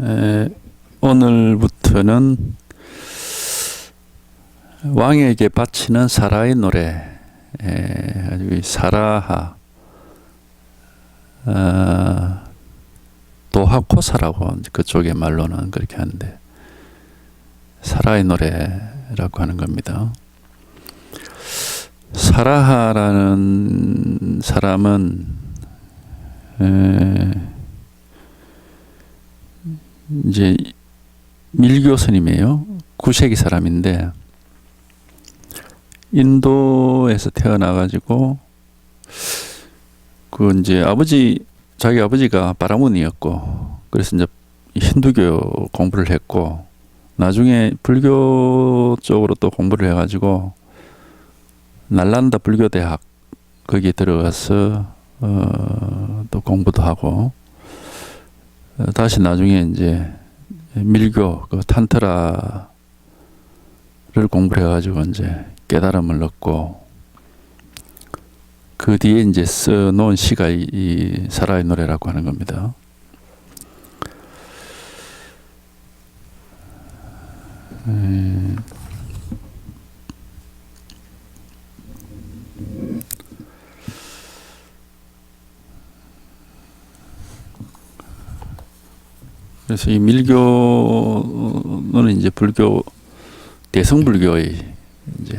에, 오늘부터는 왕에게 바치는 사라의 노래, 아주 사라하, 도하코사라고 그쪽의 말로는 그렇게 하는데 사라의 노래라고 하는 겁니다. 사라하라는 사람은 이제 밀교 스님이에요. 9세기 사람인데 인도에서 태어나가지고 그 이제 자기 아버지가 바라문이었고, 그래서 이제 힌두교 공부를 했고, 나중에 불교 쪽으로 또 공부를 해가지고 날란다 불교대학 거기에 들어가서 또 공부도 하고, 다시 나중에 이제 밀교 그 탄트라를 공부를 해가지고 이제 깨달음을 얻고, 그 뒤에 이제 써놓은 시가 이 사라의 노래라고 하는 겁니다. 그래서 이 밀교는 이제 불교, 대성불교의 이제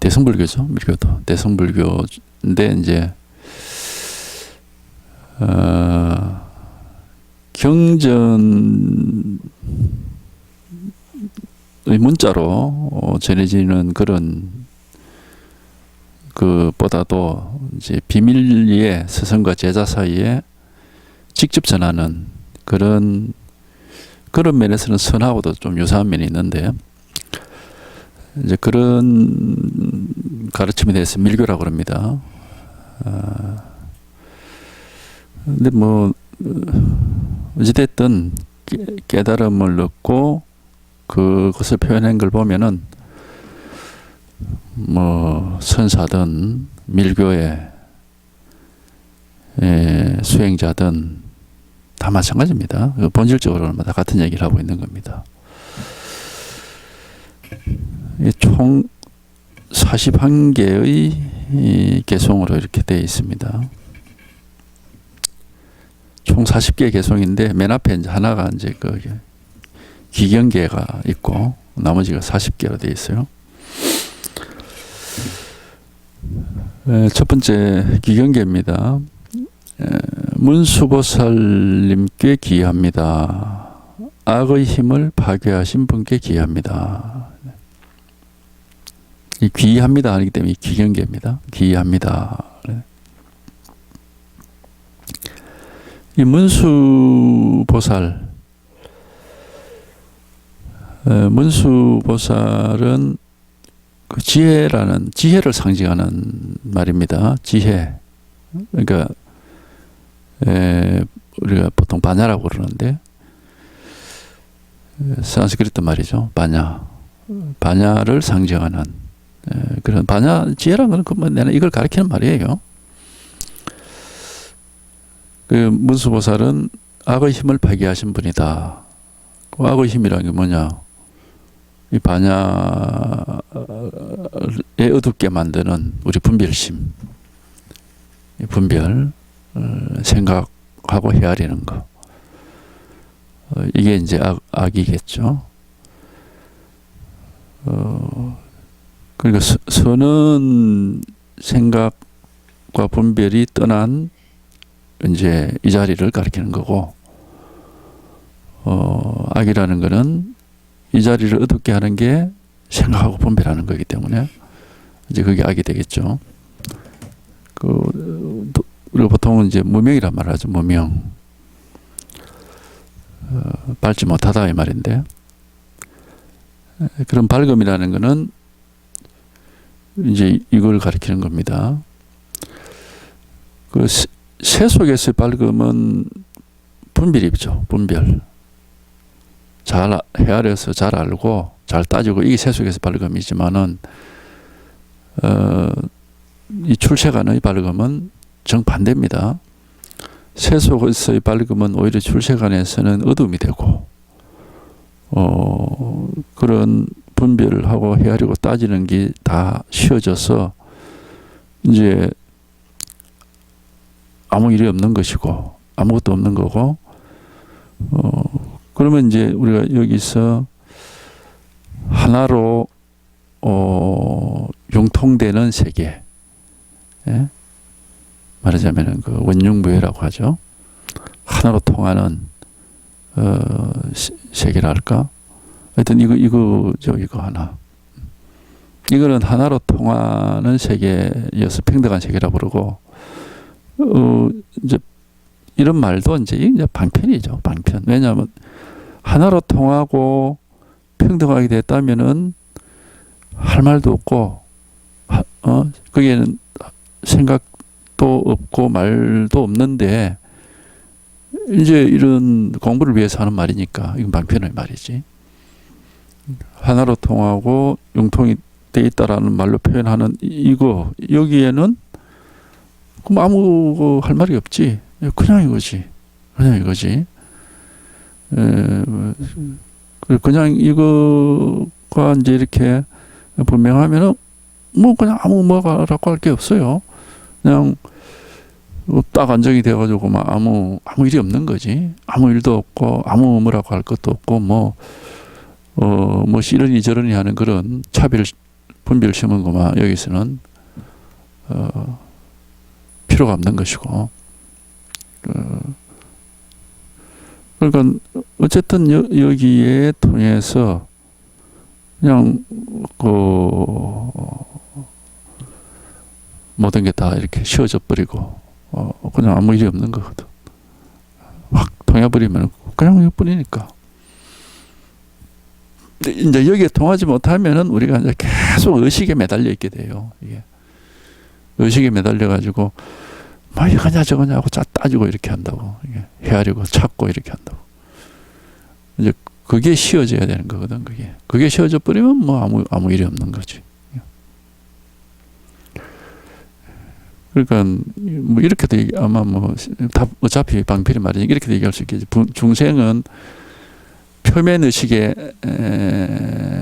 대성불교죠. 밀교도 대성불교인데 이제 경전의 문자로 전해지는 그런 그보다도 이제 비밀리에 스승과 제자 사이에 직접 전하는 그런 면에서는 선하고도 좀 유사한 면이 있는데, 이제 그런 가르침에 대해서 밀교라고 그럽니다. 근데 뭐 어찌됐든 깨달음을 얻고 그것을 표현한 걸 보면은 뭐 선사든 밀교의 수행자든 다 마찬가지입니다. 본질적으로는 다 같은 얘기를 하고 있는 겁니다. 총 41개의 개송으로 이렇게 되어 있습니다. 총 40개 개송인데 맨 앞에 이제 하나가 이제 그 기경계가 있고 나머지가 40개로 되어 있어요. 첫 번째 기경계입니다. 문수보살님께 기합니다. 악의 힘을 파괴하신 분께 기합니다. 이 귀합니다 하기 때문에 기경계입니다. 기합니다. 이 문수보살은 그 지혜를 상징하는 말입니다. 지혜. 그러니까 우리가 보통 바냐라고 그러는데 산스크리트 말이죠. 바냐를 상징하는 그런 바냐 지혜라는 건 내가 이걸 가리키는 말이에요. 그 문수보살은 악의 힘을 파괴하신 분이다. 그 악의 힘이라는 게 뭐냐? 이 바냐에 어둡게 만드는 우리 분별심, 분별, 생각하고 헤아리는 거. 이게 이제 악이겠죠. 그러니까 선은 생각과 분별이 떠난 이제 이 자리를 가리키는 거고, 악이라는 거는 이 자리를 어둡게 하는 게 생각하고 분별하는 거기 때문에 이제 그게 악이 되겠죠. 우리가 보통은 이제 무명이란 말을 하죠. 무명. 밝지 못하다 이 말인데, 그런 밝음이라는 거는 이제 이걸 가리키는 겁니다. 그 새 속에서의 밝음은 분별이죠. 분별. 잘 헤아려서 잘 알고 잘 따지고 이게 새 속에서 밝음이지만은 이 출세간의 밝음은 정반대입니다. 세속에서의 밝음은 오히려 출세관에서는 어둠이 되고, 그런 분별하고 헤아리고 따지는 게 다 쉬워져서 이제 아무 일이 없는 것이고 아무것도 없는 거고, 그러면 이제 우리가 여기서 하나로 융통되는 세계, 예? 말하자면 그 원융무해라고 하죠. 하나로 통하는 세계랄까. 하여튼 이거 하나. 이거는 하나로 통하는 세계여서 평등한 세계라고 그러고, 이제 이런 말도 이제 방편이죠. 방편. 왜냐하면 하나로 통하고 평등하게 됐다면은 할 말도 없고, 거기에는 생각도 없고 말도 없는데, 이제 이런 공부를 위해서 하는 말이니까 이건 방편의 말이지. 하나로 통하고 융통이 돼 있다라는 말로 표현하는 이거, 여기에는 그럼 아무 할 말이 없지. 그냥 이거지. 그냥 이거가 이제 이렇게 분명하면은 뭐 그냥 뭐라고 할 게 없어요. 그냥 딱 안정이 돼가지고 막 아무 일이 없는 거지. 아무 일도 없고 아무 뭐라고 할 것도 없고 뭐 이러니 저러니 하는 그런 분별 심은 거만 여기서는 필요가 없는 것이고, 그러니까 어쨌든 여기에 통해서 그냥 모든 게 다 이렇게 쉬워져 버리고 그냥 아무 일이 없는 거거든. 확 통해버리면 그냥 이것뿐이니까. 이제 여기에 통하지 못하면은 우리가 이제 계속 의식에 매달려 있게 돼요. 이게 의식에 매달려 가지고 뭐 이거냐 저거냐 하고 따지고 이렇게 한다고, 이게 헤아리고 찾고 이렇게 한다고. 이제 그게 쉬워져야 되는 거거든. 그게 쉬워져 버리면 뭐 아무 일이 없는 거지. 그러니까 뭐 이렇게도 아마 다 어차피 방편이 말이지, 이렇게도 얘기할 수 있겠지. 중생은 표면 의식에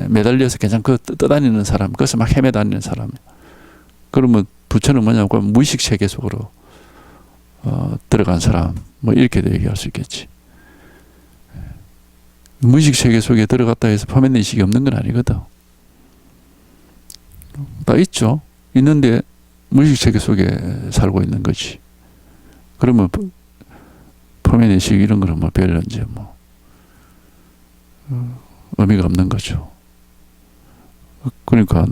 매달려서 그냥 떠다니는 사람, 그것을 막 헤매다니는 사람. 그러면 부처는 뭐냐고 무의식 세계 속으로 들어간 사람, 뭐 이렇게도 얘기할 수 있겠지. 무의식 세계 속에 들어갔다 해서 표면 의식이 없는 건 아니거든. 다 있죠. 있는데 무의식 세계 속에 살고 있는 거지. 그러면 표면 의식 이런 거는 뭐 별로 이제 의미가 없는 거죠. 그러니까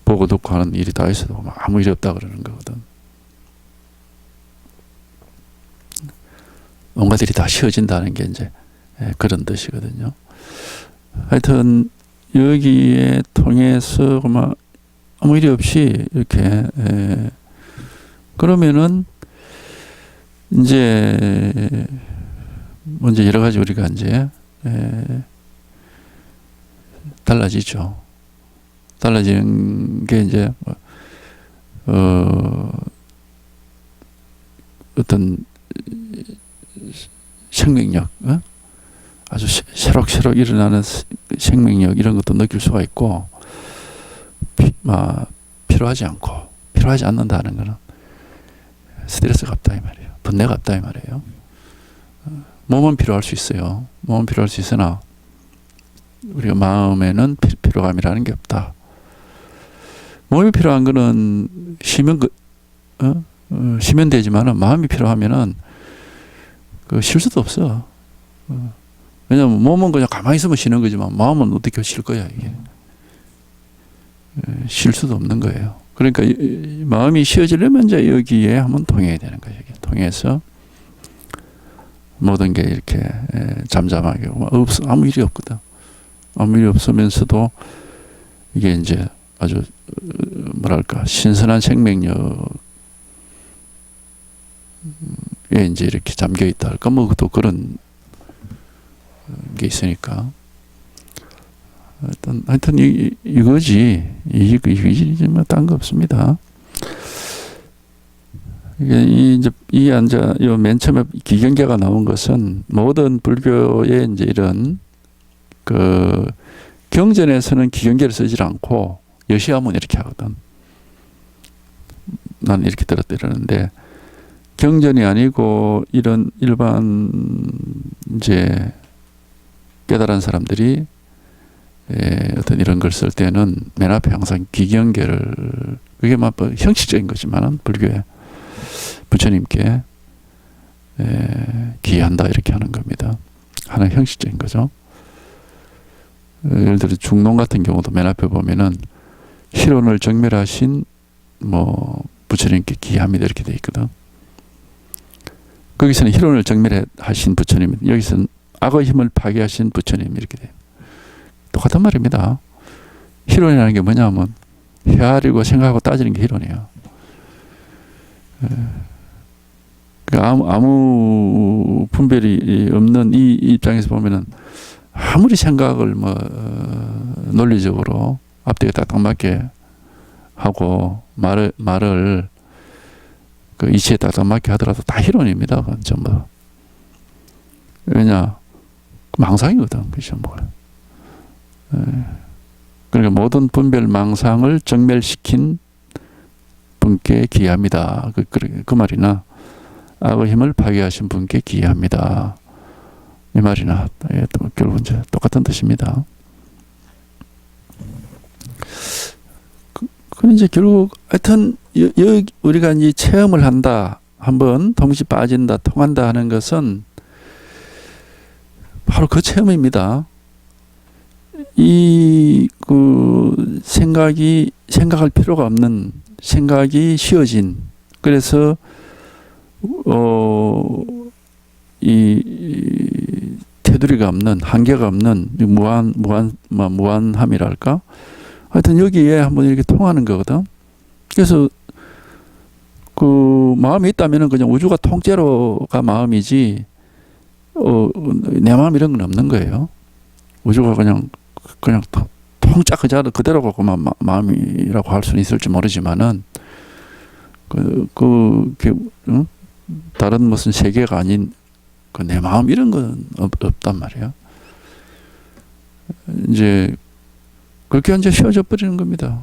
보고 듣고 하는 일이 다 있어도 아무 일이 없다 그러는 거거든. 온갖 일이 다 쉬워진다는 게 이제 그런 뜻이거든요. 하여튼 여기에 통해서 아무 일이 없이 이렇게 그러면은 이제 먼저 여러 가지 우리가 이제 달라지죠. 달라지는 게 이제 어떤 생명력, 아주 새록새록 일어나는 생명력 이런 것도 느낄 수가 있고, 필요하지 않는다는 것은 스트레스가 없다 이 말이에요. 분내가 없다 이 말이에요. 몸은 필요할 수 있어요. 몸은 필요할 수 있으나 우리가 마음에는 피로감이라는 게 없다. 몸이 필요한 거는 쉬면 되지만은 마음이 필요하면은 쉴 수도 없어. 왜냐면 몸은 그냥 가만히 있으면 쉬는 거지만 마음은 어떻게 쉴 거야 이게. 쉴 수도 없는 거예요. 그러니까 마음이 쉬어지려면 이제 여기에 한번 통해야 되는 거예요. 통해서 모든 게 이렇게 잠잠하게 아무 일이 없거든. 아무 일이 없으면서도 이게 이제 아주 뭐랄까 신선한 생명력에 이제 이렇게 잠겨 있다 할까 뭐 또 그런 게 있으니까 하여튼 이거지 뭐 딴 거 없습니다. 이게 이제 요맨 처음에 기경계가 나온 것은 모든 불교의 이제 이런 그 경전에서는 기경계를 쓰지 않고 여시하면 이렇게 하거든. 난 이렇게 들었다 이러는데 경전이 아니고 이런 일반 이제 깨달은 사람들이 어떤 이런 걸 쓸 때는 맨 앞에 항상 기경계를 그게 막 형식적인 거지만은 불교에 부처님께 기한다 이렇게 하는 겁니다. 하나 형식적인 거죠. 예를 들어 중론 같은 경우도 맨 앞에 보면은 희론을 정멸하신 뭐 부처님께 기합니다 이렇게 돼 있거든. 거기서는 희론을 정멸하신 부처님, 여기서는 악의 힘을 파괴하신 부처님 이렇게 돼요. 똑같은 말입니다. 희론이라는 게 뭐냐면 헤아리고 생각하고 따지는 게 희론이에요. 아무 분별이 없는 이 입장에서 보면은 아무리 생각을 논리적으로 앞뒤에 딱 맞게 하고 말을 그 이치에 딱 맞게 하더라도 다 희론입니다. 그건 전부. 왜냐? 망상이거든. 그 전부. 그러니까 모든 분별 망상을 정멸시킨 분께 기합니다. 그 말이나 악의 힘을 파괴하신 분께 기합니다. 이 말이나 결국 이제 똑같은 뜻입니다. 그 이제 결국 하여튼 우리가 이제 체험을 한다, 한번 동시 빠진다, 통한다 하는 것은 바로 그 체험입니다. 그 생각할 필요가 없는 생각이 쉬어진, 그래서 이 테두리가 없는, 한계가 없는 무한함이랄까? 하여튼 여기에 한번 이렇게 통하는 거거든. 그래서 그 마음이 있다면은 그냥 우주가 통째로가 마음이지, 내 마음 이런 건 없는 거예요. 우주가 그냥 통짜 그대로가 그만 마음이라고 할 수는 있을지 모르지만은 다른 무슨 세계가 아닌 내 마음 이런 건 없단 말이에요. 이제 그렇게 이제 쉬어져 버리는 겁니다.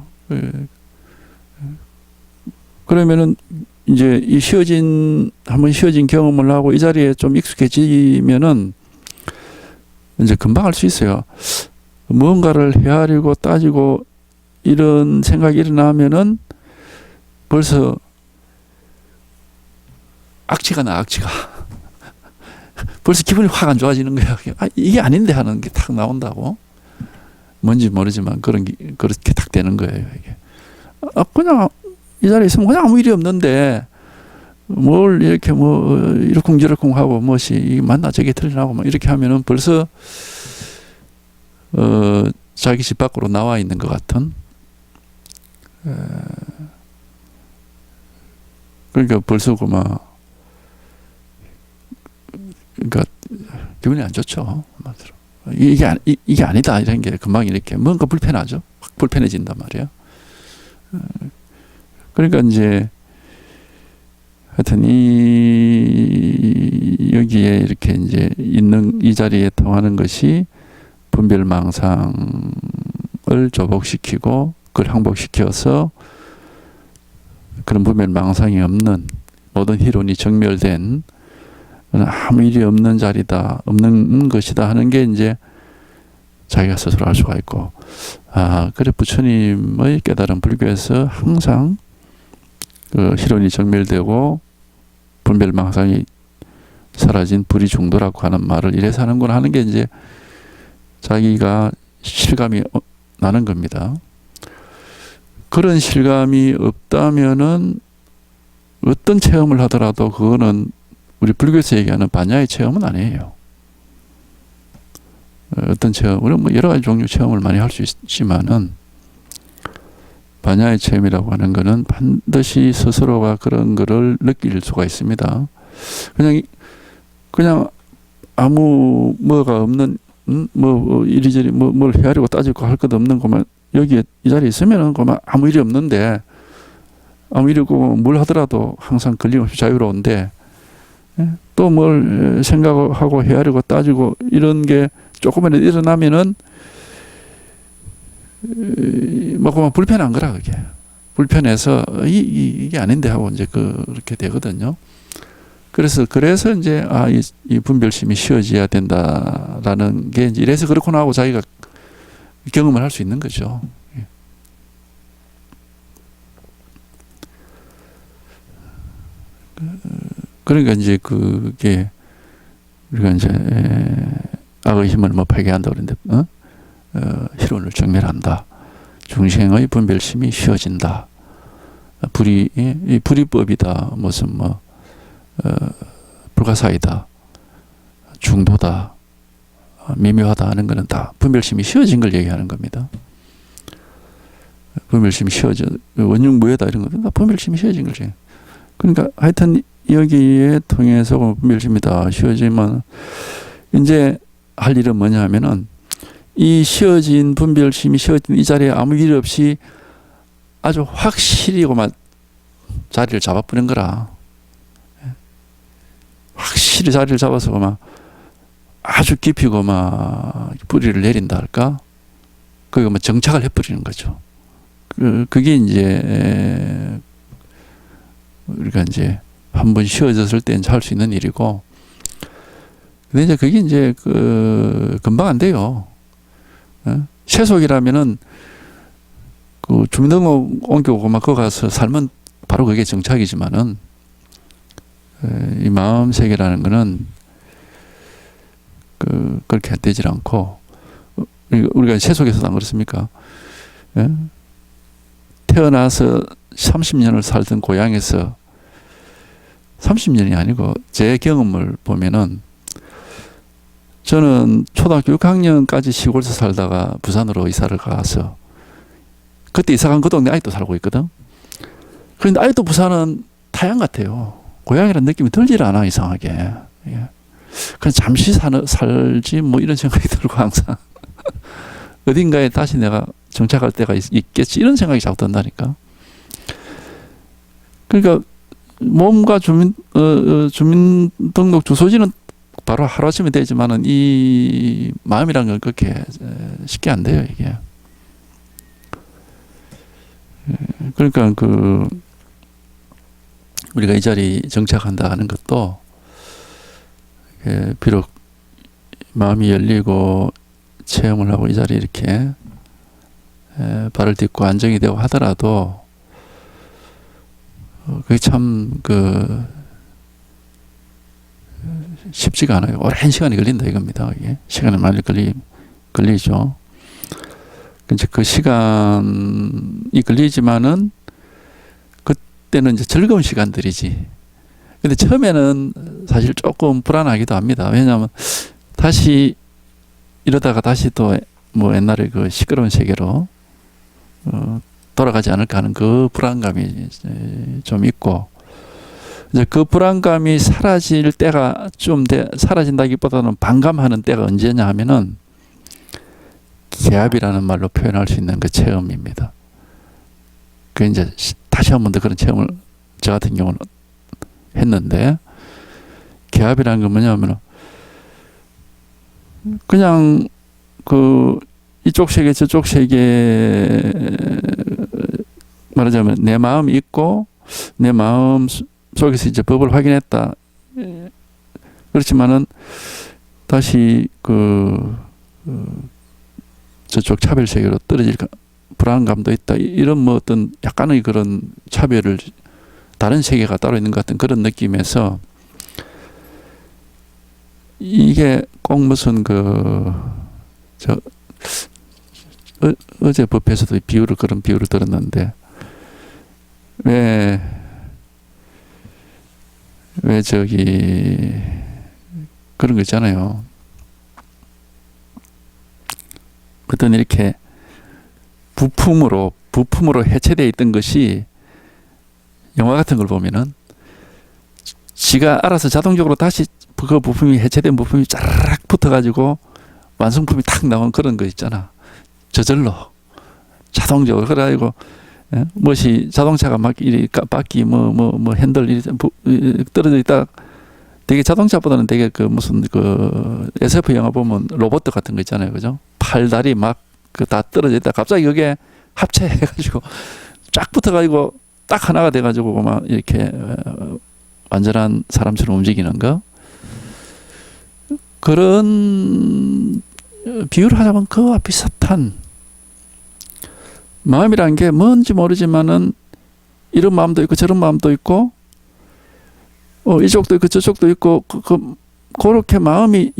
그러면은 이제 한번 쉬어진 경험을 하고 이 자리에 좀 익숙해지면은 이제 금방 알 수 있어요. 무언가를 헤아리고 따지고 이런 생각이 일어나면은 벌써 악취가 나, 악취가. 벌써 기분이 확 안 좋아지는 거야. 이게 아닌데 하는 게 탁 나온다고. 뭔지 모르지만 그렇게 탁 되는 거예요, 이게. 그냥 이 자리에 있으면 그냥 아무 일이 없는데 뭘 이렇게 이러쿵저러쿵 하고 이게 맞나 저게 틀리나고 이렇게 하면은 벌써 자기 집 밖으로 나와 있는 것 같은. 그러니까 벌써 그러니까 기분이 안 좋죠. 이게 아니다 이런 게 금방 이렇게 뭔가 불편하죠. 확 불편해진단 말이에요. 그러니까 이제 하여튼 여기에 이렇게 이제 있는 이 자리에 통하는 것이 분별망상을 조복시키고 그걸 항복시켜서 그런 분별망상이 없는 모든 희론이 정멸된 아무 일이 없는 자리다, 없는 것이다 하는 게 이제 자기가 스스로 알 수가 있고, 그래 부처님의 깨달은 불교에서 항상 그 희론이 정멸되고 분별망상이 사라진 불이중도라고 하는 말을 이래서 하는구나 하는 게 이제 자기가 실감이 나는 겁니다. 그런 실감이 없다면은 어떤 체험을 하더라도 그거는 우리 불교에서 얘기하는 반야의 체험은 아니에요. 어떤 체험, 우리는 여러 가지 종류 체험을 많이 할 수 있지만은 반야의 체험이라고 하는 거는 반드시 스스로가 그런 거를 느낄 수가 있습니다. 그냥 아무 뭐가 없는, 이리저리 뭘 헤아리고 따지고 할 것 없는 것만 여기에 이 자리에 있으면은 아무 일이 없는데 아무 이러고 뭘 하더라도 항상 걸림없이 자유로운데 또 뭘 생각하고 헤아리고 따지고 이런 게 조금이라도 일어나면은 뭐 그만 불편한 거라 그게. 불편해서 이게 아닌데 하고 이제 그렇게 되거든요. 그래서 이제 이 분별심이 쉬어져야 된다라는 게 이제 이래서 그렇구나 하고 자기가 경험을 할 수 있는 거죠. 그러니까 이제 그게 우리가 이제 악의 힘을 뭐 파괴한다 그러는데 희론을 정멸한다. 중생의 분별심이 쉬어진다. 이 불이법이다. 무슨 불가사의다. 중도다. 미묘하다 하는 거는 다 분별심이 쉬어진 걸 얘기하는 겁니다. 분별심이 쉬어져 원흉무효다 이런 거는 다 분별심이 쉬어진 거지. 그러니까 하여튼 여기에 통해서 분별심이 다 쉬어지면 이제 할 일은 뭐냐 하면은 이 쉬어진 분별심이 쉬어진 이 자리에 아무 일 없이 아주 확실히 막 자리를 잡아버린 거라. 확실히 자리를 잡아서 막 아주 깊이 막 뿌리를 내린다 할까? 그게 뭐 정착을 해버리는 거죠. 그게 이제 우리가 이제 한번 쉬어졌을 때 이제 할 수 있는 일이고, 근데 이제 그게 이제 금방 안 돼요. 세속이라면은 주민등록 옮겨오고 막 거기 가서 살면 바로 그게 정착이지만은 이 마음 세계라는 거는 그렇게 되질 않고, 우리가 세속에서도 안 그렇습니까? 태어나서 30년을 살던 고향에서 30년이 아니고 제 경험을 보면은 저는 초등학교 6학년까지 시골에서 살다가 부산으로 이사를 가서 그때 이사간 그 동네 아직도 살고 있거든. 그런데 아직도 부산은 타양 같아요. 고향이라는 느낌이 들질 않아, 이상하게. 예. 그냥 잠시 살지 뭐 이런 생각이 들고 항상 어딘가에 다시 내가 정착할 때가 있겠지 이런 생각이 자꾸 든다니까. 그러니까 몸과 주민등록 주소지는 바로 하루아침에 되지만은 이 마음이란 건 그렇게 쉽게 안 돼요, 이게. 그러니까 우리가 이 자리 정착한다 하는 것도 비록 마음이 열리고 체험을 하고 이 자리에 이렇게 발을 딛고 안정이 되고 하더라도 그게 참 쉽지가 않아요. 오랜 시간이 걸린다 이겁니다. 이게 시간이 많이 걸리죠. 이제 그 시간이 걸리지만은 그때는 이제 즐거운 시간들이지. 근데 처음에는 사실 조금 불안하기도 합니다. 왜냐하면 다시 이러다가 다시 또 뭐 옛날에 그 시끄러운 세계로 돌아가지 않을까 하는 그 불안감이 좀 있고, 이제 그 불안감이 사라질 때가 사라진다기보다는 반감하는 때가 언제냐 하면은 개압이라는 말로 표현할 수 있는 그 체험입니다. 그 이제 다시 한 번 더 그런 체험을 저 같은 경우는 했는데, 개압이라는 건 뭐냐면은 그냥 이쪽 세계 저쪽 세계 말하자면 내 마음이 있고 내 마음 속에서 이제 법을 확인했다. 그렇지만은 다시 저쪽 차별 세계로 떨어질 불안감도 있다. 이런 뭐 어떤 약간의 그런 차별을 다른 세계가 따로 있는 것 같은 그런 느낌에서 이게 꼭 무슨 어제 법에서도 그런 비유를 들었는데 왜 그런 거 있잖아요. 어떤 이렇게 부품으로 해체되어 있던 것이 영화 같은 걸 보면은 지가 알아서 자동적으로 다시 그 부품이 해체된 부품이 짜르륵 붙어가지고 완성품이 탁 나온 그런 거 있잖아. 저절로 자동적으로. 그래가지고 예? 무엇이 자동차가 막 이리 바퀴 뭐 핸들 이리 떨어져 있다. 되게 자동차보다는 되게 그 무슨 그 SF 영화 보면 로봇 같은 거 있잖아요, 그죠? 팔다리 막 그 다 떨어져 있다. 갑자기 그게 합체해가지고 쫙 붙어가지고 딱 하나가 돼가지고 막 이렇게 완전한 사람처럼 움직이는 거. 그런 비유를 하자면 그와 비슷한 마음이란 게 뭔지 모르지만은 이런 마음도 있고 저런 마음도 있고 이쪽도 있고 저쪽도 있고 그렇게 마음이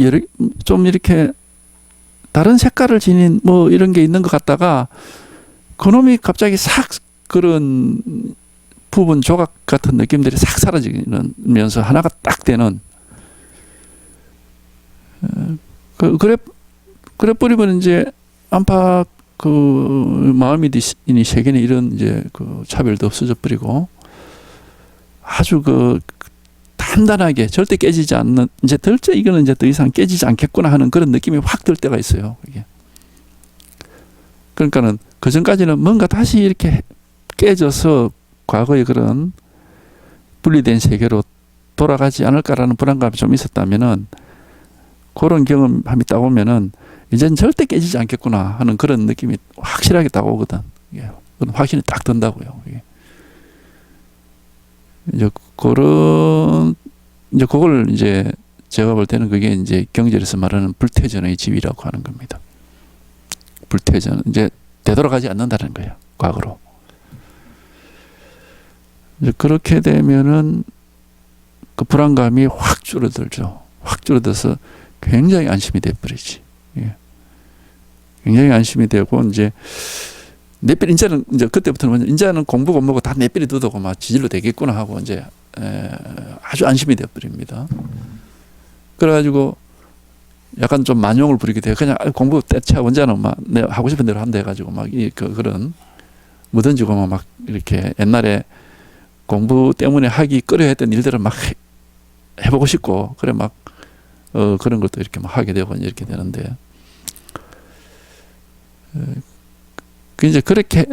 좀 이렇게 다른 색깔을 지닌 뭐 이런 게 있는 것 같다가 그놈이 싹 그런 부분 조각 같은 느낌들이 싹 사라지면서 하나가 딱 되는 그래 버리면 이제 안팎 그 마음이니 세계니 이런 이제 그 차별도 없어져 버리고 아주 그 단단하게 절대 깨지지 않는 이거는 이제 더 이상 깨지지 않겠구나 하는 그런 느낌이 확 들 때가 있어요. 이게. 그러니까는 그 전까지는 뭔가 다시 이렇게 깨져서 과거의 그런 분리된 세계로 돌아가지 않을까라는 불안감이 좀 있었다면은 그런 경험함이 딱 오면은 이제는 절대 깨지지 않겠구나 하는 그런 느낌이 확실하게 딱 오거든. 예. 확신이 딱 든다고요. 예. 이제 그걸 이제 제가 볼 때는 그게 이제 경제에서 말하는 불태전의 지위라고 하는 겁니다. 불태전. 이제 되돌아가지 않는다는 거예요. 과거로. 이제 그렇게 되면은 그 불안감이 확 줄어들죠. 확 줄어들어서 굉장히 안심이 돼버리지. 예. 굉장히 안심이 되고 이제 이제는 그때부터는 이제는 공부고 뭐고 다 내필이 두고 막 지질로 되겠구나 하고 이제 아주 안심이 되어버립니다. 그래가지고 약간 좀 만용을 부리게 돼요. 그냥 공부 때차 언제는 막 내가 하고 싶은 대로 한다 해가지고 막 그런 뭐든지 막 이렇게 옛날에 공부 때문에 하기 꺼려했던 일들을 막 해보고 싶고 그래 막 그런 것도 이렇게 막 하게 되고 이렇게 되는데 이제 그렇게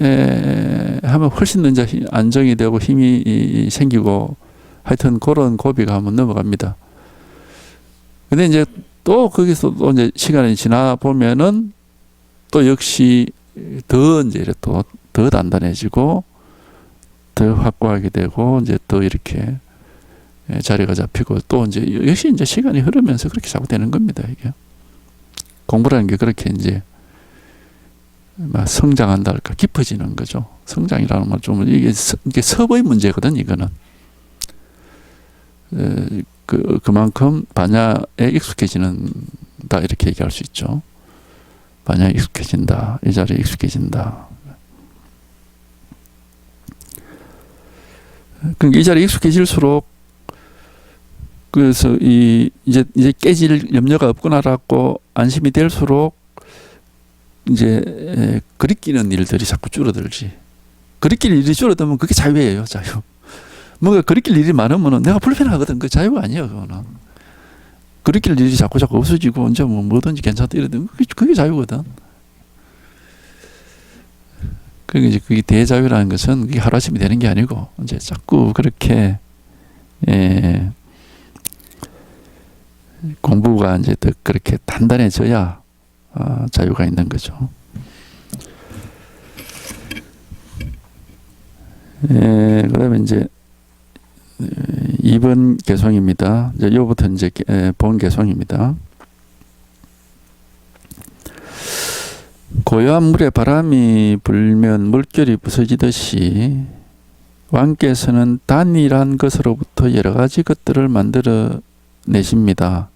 하면 훨씬 더 이제 안정이 되고 힘이 생기고 하여튼 그런 고비가 한번 넘어갑니다. 근데 이제 또 거기서 또 이제 시간이 지나 보면은 또 역시 더 이제 또 더 단단해지고 더 확고하게 되고 이제 더 이렇게 자리가 잡히고 또 이제 역시 이제 시간이 흐르면서 그렇게 자꾸 되는 겁니다. 이게 공부라는 게 그렇게 이제 막 성장한다 할까 깊어지는 거죠. 성장이라는 말 좀 이게 섭의 문제거든. 이거는 그만큼 반야에 익숙해지는다 이렇게 얘기할 수 있죠. 반야에 익숙해진다. 이 자리에 익숙해진다. 그러니까 이 자리에 익숙해질수록 그래서 이제 깨질 염려가 없구나라고 안심이 될수록 이제 그리끼는 일들이 자꾸 줄어들지. 그리낄 일이 줄어들면 그게 자유예요. 자유. 뭔가 그리낄 일이 많으면 내가 불편하거든. 그 자유가 아니에요. 그거는. 그리낄 일이 자꾸 없어지고 언제 뭐든지 괜찮다 이러면 그게 자유거든. 그러니까 이제 그게 대자유라는 것은 그게 하루아침에 되는 게 아니고 이제 자꾸 그렇게 공부가 이제 더 그렇게 단단해져야 자유가 있는 거죠. 그 다음에 이제 2번 개송입니다. 이제 요부터 이제 본 개송입니다. 고요한 물에 바람이 불면 물결이 부서지듯이 왕께서는 단일한 것으로부터 여러 가지 것들을 만들어 내십니다.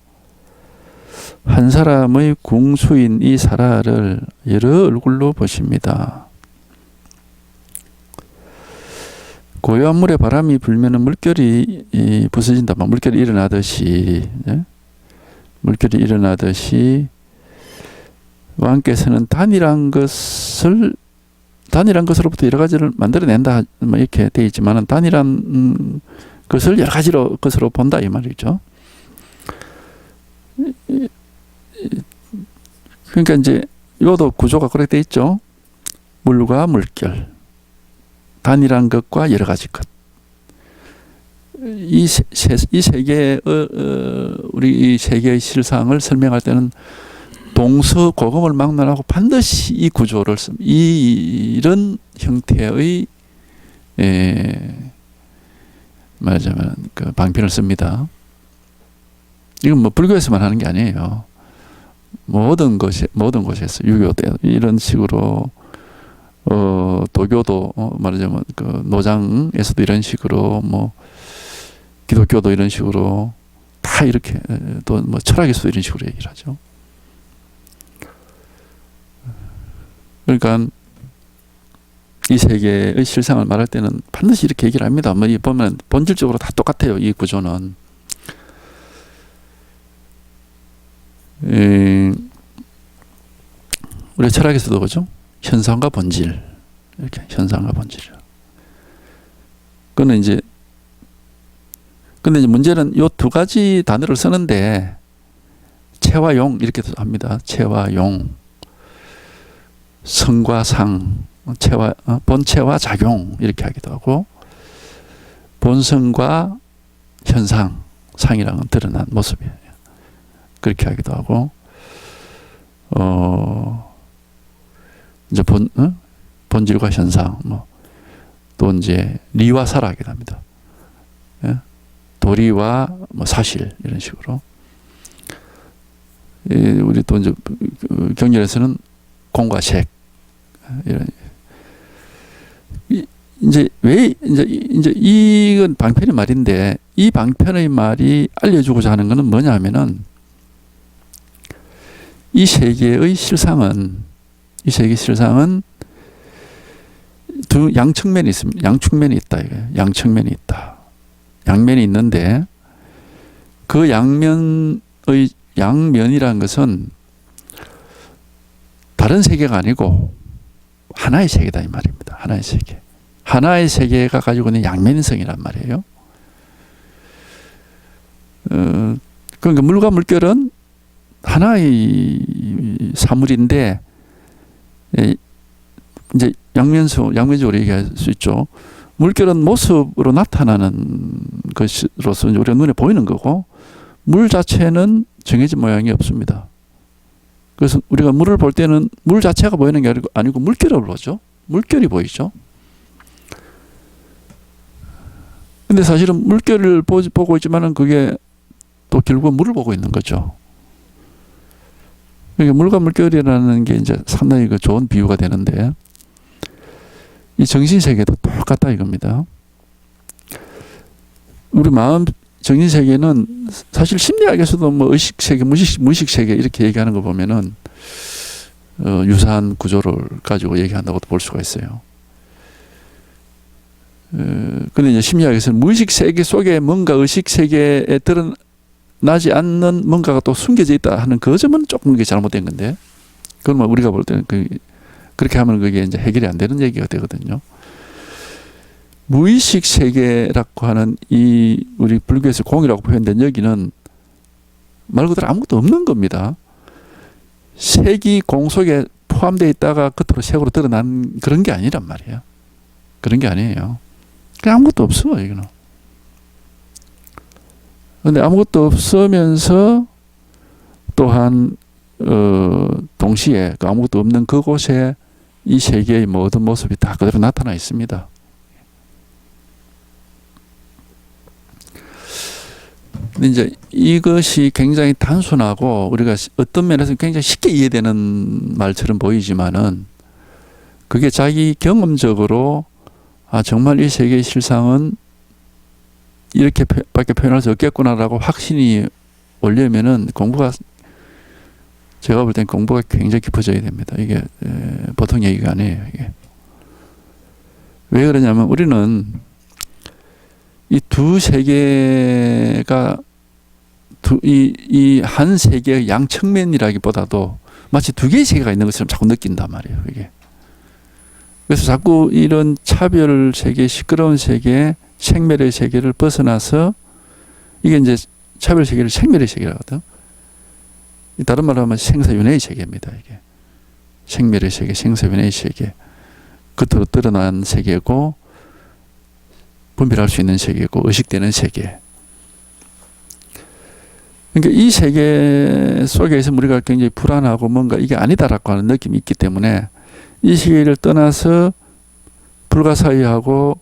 한 사람의 궁수인 이 사라를 여러 얼굴로 보십니다. 고요한 물에 바람이 불면 물결이 부서진다. 물결이 일어나듯이 왕께서는 단일한 것으로부터 여러 가지를 만들어낸다. 이렇게 되어 있지만은 단일한 것을 여러 것으로 본다 이 말이죠. 그러니까 이제 이것도 구조가 그렇게 돼 있죠. 물과 물결, 단일한 것과 여러 가지 것. 이 세계의 우리 이 세계의 실상을 설명할 때는 동서고금을 막론하고 반드시 이 구조를 이런 형태의 말하자면 그 방편을 씁니다. 이건 뭐 불교에서만 하는 게 아니에요. 모든 곳에서 유교 때 이런 식으로 도교도 말하자면 그 노장에서도 이런 식으로 뭐 기독교도 이런 식으로 다 이렇게 또 뭐 철학에서도 이런 식으로 얘기를 하죠. 그러니까 이 세계의 실상을 말할 때는 반드시 이렇게 얘기를 합니다. 뭐 이 보면 본질적으로 다 똑같아요. 이 구조는. 우리 철학에서도 그죠? 현상과 본질. 이렇게 현상과 본질. 그거는 이제 근데 이제 문제는 요 두 가지 단어를 쓰는데 체와 용 이렇게 합니다. 체와 용. 성과 상. 본체와 작용 이렇게 하기도 하고 본성과 현상, 상이랑은 드러난 모습이에요. 그렇게 하기도 하고 이제 본질과 현상 또 이제 리와 사라 하기도 합니다. 예? 도리와 뭐 사실 이런 식으로 우리 또 이제 경전에서는 공과 색 이런 이제 왜 이제 이건 방편의 말인데 이 방편의 말이 알려주고자 하는 것은 뭐냐면은 이 세계의 실상은 두 양측면이 있습니다. 양측면이 있다 이거예요. 양측면이 있다. 양면이 있는데 그 양면이라는 것은 다른 세계가 아니고 하나의 세계다 이 말입니다. 하나의 세계. 하나의 세계가 가지고 있는 양면성이란 말이에요. 그러니까 물과 물결은 하나의 사물인데 이제 양면적으로 얘기할 수 있죠. 물결은 모습으로 나타나는 것으로서 우리가 눈에 보이는 거고 물 자체는 정해진 모양이 없습니다. 그래서 우리가 물을 볼 때는 물 자체가 보이는 게 아니고 물결을 보죠. 물결이 보이죠. 근데 사실은 물결을 보고 있지만은 그게 또 결국 물을 보고 있는 거죠. 그러니까 물과 물결이라는 게 이제 상당히 그 좋은 비유가 되는데 이 정신세계도 똑같다 이겁니다. 우리 마음 정신세계는 사실 심리학에서도 뭐 의식세계, 무의식세계 이렇게 얘기하는 거 보면은 유사한 구조를 가지고 얘기한다고도 볼 수가 있어요. 근데 이제 심리학에서는 무의식 세계 속에 뭔가 의식 세계에 드러나지 않는 뭔가가 또 숨겨져 있다 하는 그 점은 조금 그게 잘못된 건데, 그건 뭐 우리가 볼 때는 그렇게 하면 그게 이제 해결이 안 되는 얘기가 되거든요. 무의식 세계라고 하는 이 우리 불교에서 공이라고 표현된 여기는 말 그대로 아무것도 없는 겁니다. 색이 공 속에 포함되어 있다가 겉으로 색으로 드러난 그런 게 아니란 말이에요. 그런 게 아니에요. 그냥 아무것도 없어 이거는. 근데 아무것도 없으면서 또한 동시에 그 아무것도 없는 그곳에 이 세계의 모든 모습이 다 그대로 나타나 있습니다. 근데 이제 이것이 굉장히 단순하고 우리가 어떤 면에서 굉장히 쉽게 이해되는 말처럼 보이지만은 그게 자기 경험적으로 정말 이 세계의 실상은 이렇게밖에 표현할 수 없겠구나라고 확신이 오려면은 공부가 제가 볼 땐 공부가 굉장히 깊어져야 됩니다. 이게 보통 얘기가 아니에요. 이게. 왜 그러냐면 우리는 이 두 세계가 이 한 세계의 양측면이라기보다도 마치 두 개의 세계가 있는 것처럼 자꾸 느낀단 말이에요. 이게. 그래서 자꾸 이런 차별 세계, 시끄러운 세계, 생멸의 세계를 벗어나서 이게 이제 차별 세계를 생멸의 세계라거든. 다른 말로 하면 생사윤회의 세계입니다. 이게 생멸의 세계, 생사윤회의 세계, 겉으로 드러난 세계고 분별할 수 있는 세계고 의식되는 세계. 그러니까 이 세계 속에서 우리가 굉장히 불안하고 뭔가 이게 아니다라고 하는 느낌이 있기 때문에 이 세계를 떠나서 불가사의하고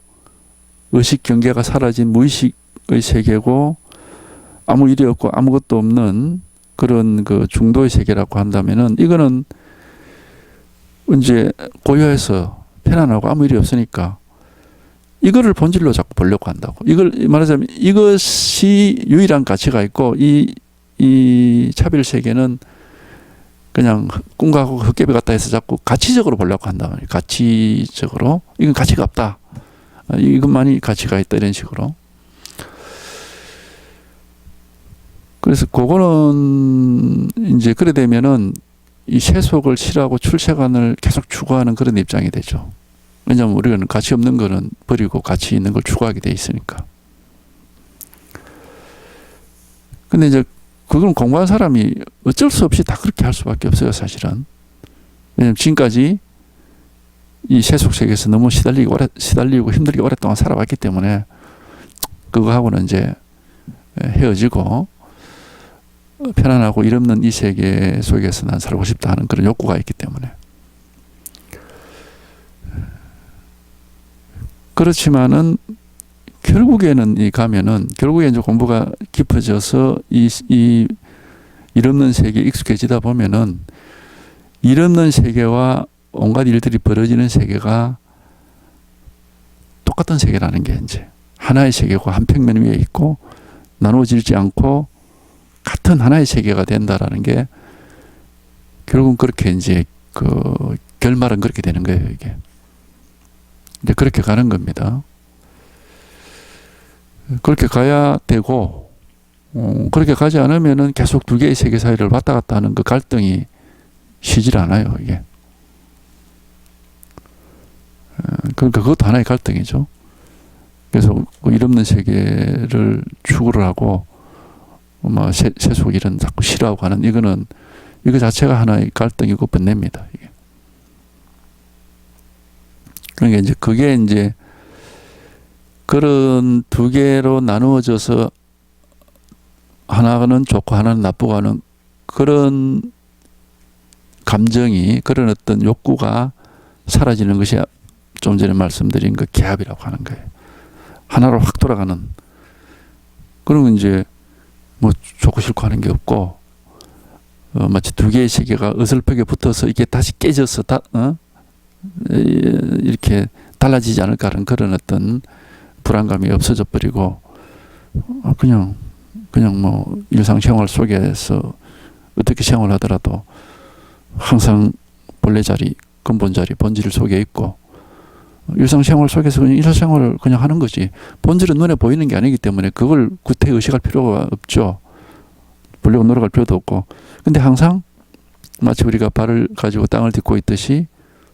의식 경계가 사라진 무의식의 세계고 아무 일이 없고 아무것도 없는 그런 그 중도의 세계라고 한다면은 이거는 이제 고요해서 편안하고 아무 일이 없으니까 이거를 본질로 자꾸 보려고 한다고. 이걸 말하자면 이것이 유일한 가치가 있고 이 차별 세계는 그냥 꿈과 헛개비 같다 해서 자꾸 가치적으로 보려고 한다 말이에요. 가치적으로 이건 가치가 없다. 이것만이 가치가 있다 이런 식으로. 그래서 그거는 이제 그래 되면은 이 세속을 싫어하고 출세관을 계속 추구하는 그런 입장이 되죠. 왜냐하면 우리는 가치 없는 거는 버리고 가치 있는 걸 추구하게 돼 있으니까. 근데 이제 그건 공부한 사람이 어쩔 수 없이 다 그렇게 할 수밖에 없어요, 사실은. 왜냐하면 지금까지 이 세속 세계에서 너무 시달리고 힘들게 오랫동안 살아왔기 때문에 그거하고는 이제 헤어지고 편안하고 일 없는 이 세계 속에서 난 살고 싶다 하는 그런 욕구가 있기 때문에. 그렇지만은 결국에는 결국에 이제 공부가 깊어져서 일 없는 세계에 익숙해지다 보면은 일 없는 세계와 온갖 일들이 벌어지는 세계가 똑같은 세계라는 게 이제 하나의 세계고 한 평면 위에 있고 나누어지지 않고 같은 하나의 세계가 된다라는 게 결국은 그렇게 이제 그 결말은 그렇게 되는 거예요, 이게. 이제 그렇게 가는 겁니다. 그렇게 가야 되고, 그렇게 가지 않으면은 계속 두 개의 세계 사이를 왔다 갔다 하는 그 갈등이 쉬질 않아요, 이게. 그러니까 그것도 하나의 갈등이죠. 그래서 그 일 없는 세계를 추구를 하고, 세속 일은 자꾸 싫어하고 하는 이거 자체가 하나의 갈등이고 번뇌입니다, 이게. 그러니까 이제 그게 이제 그런 두 개로 나누어져서 하나는 좋고 하나는 나쁘고 하는 그런 감정이, 그런 어떤 욕구가 사라지는 것이 좀 전에 말씀드린 그 개합이라고 하는 거예요. 하나로 확 돌아가는. 그러면 이제 뭐 좋고 싫고 하는 게 없고, 마치 두 개의 세계가 어설프게 붙어서 이게 다시 깨져서 이렇게 달라지지 않을까라는 그런 어떤 불안감이 없어져 버리고, 그냥 뭐 일상생활 속에서 어떻게 생활하더라도 항상 본래 자리, 근본 자리, 본질 속에 있고, 일상생활 속에서 그냥 일상생활을 그냥 하는 거지. 본질은 눈에 보이는 게 아니기 때문에 그걸 구태 의식할 필요가 없죠. 보려고 노력할 필요도 없고. 근데 항상 마치 우리가 발을 가지고 땅을 딛고 있듯이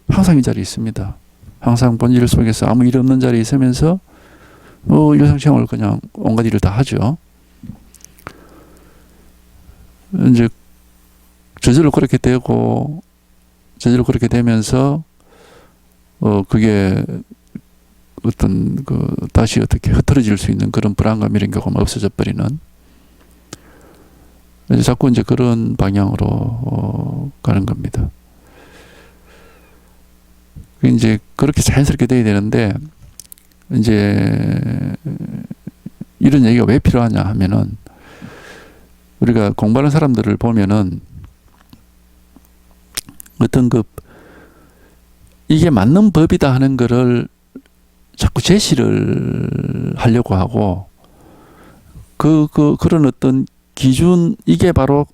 항상 이 자리에 있습니다. 항상 본질 속에서 아무 일 없는 자리에 있으면서 일상생활을 그냥 온갖 일을 다 하죠. 이제 저절로 그렇게 되고, 저절로 그렇게 되면서 그게 어떤 다시 어떻게 흐트러질 수 있는 그런 불안감 이런 경우가 없어져 버리는. 이제 자꾸 이제 그런 방향으로 가는 겁니다. 이제 그렇게 자연스럽게 돼야 되는데, 이제 이런 얘기가 왜 필요하냐 하면은, 우리가 공부하는 사람들을 보면은 어떤 이게 맞는 법이다 하는 거를 자꾸 제시를 하려고 하고, 그런 어떤 기준, 이게 바로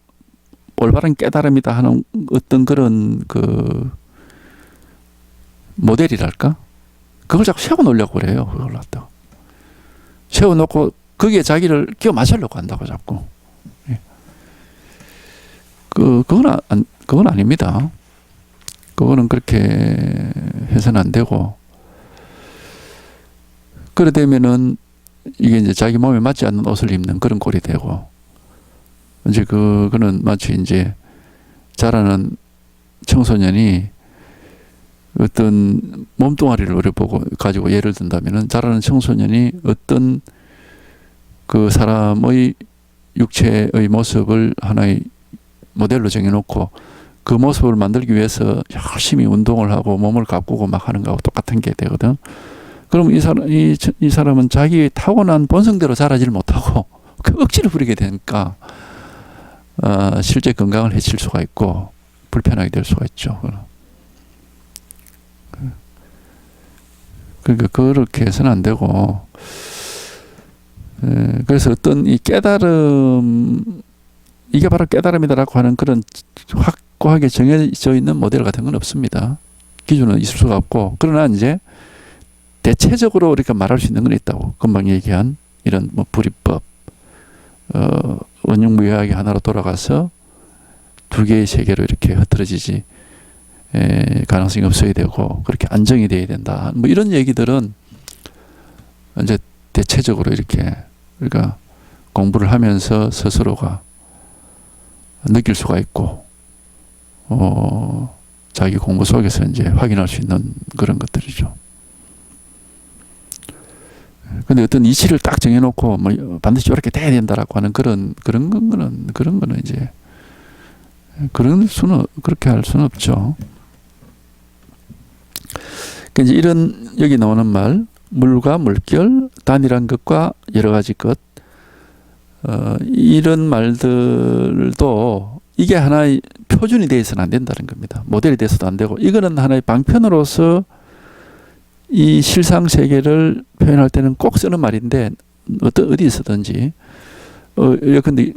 올바른 깨달음이다 하는 어떤 그런 모델이랄까? 그걸 자꾸 세워놓으려고 그래요. 그걸 갖다가. 세워놓고 거기에 자기를 끼워 맞추려고 한다고 자꾸. 그건 아닙니다. 그거는 그렇게 해서는 안 되고, 그래 되면은 이게 이제 자기 몸에 맞지 않는 옷을 입는 그런 꼴이 되고, 이제 그거는 마치 이제 자라는 청소년이 어떤 몸뚱아리를 우려보고 가지고 예를 든다면은 자라는 청소년이 어떤 그 사람의 육체의 모습을 하나의 모델로 정해놓고 그 모습을 만들기 위해서 열심히 운동을 하고 몸을 가꾸고 막 하는 거하고 똑같은 게 되거든. 그럼 이 사람은 자기의 타고난 본성대로 자라지를 못하고 그 억지를 부리게 되니까 실제 건강을 해칠 수가 있고 불편하게 될 수가 있죠. 그러니까 그렇게 해서는 안 되고, 그래서 어떤 이 깨달음, 이게 바로 깨달음이다라고 하는 그런 확고하게 정해져 있는 모델 같은 건 없습니다. 기준은 있을 수가 없고, 그러나 이제 대체적으로 우리가 말할 수 있는 건 있다고. 금방 얘기한 이런 뭐 불이법, 원흉무효하게 하나로 돌아가서 두 개의 세계로 이렇게 흐트러지지 가능성이 없어야 되고 그렇게 안정이 돼야 된다. 뭐 이런 얘기들은 이제 대체적으로 이렇게 우리가 공부를 하면서 스스로가 느낄 수가 있고 자기 공부 속에서 이제 확인할 수 있는 그런 것들이죠. 근데 어떤 이치를 딱 정해놓고 뭐 반드시 이렇게 돼야 된다라고 하는 그런 거는 이제 그렇게 할 수는 없죠. 이제 이런 여기 나오는 말 물과 물결, 단일한 것과 여러 가지 것 이런 말들도 이게 하나의 표준이 되어서는 안 된다는 겁니다. 모델이 돼서도 안 되고 이거는 하나의 방편으로서 이 실상 세계를 표현할 때는 꼭 쓰는 말인데 어디서든지 근데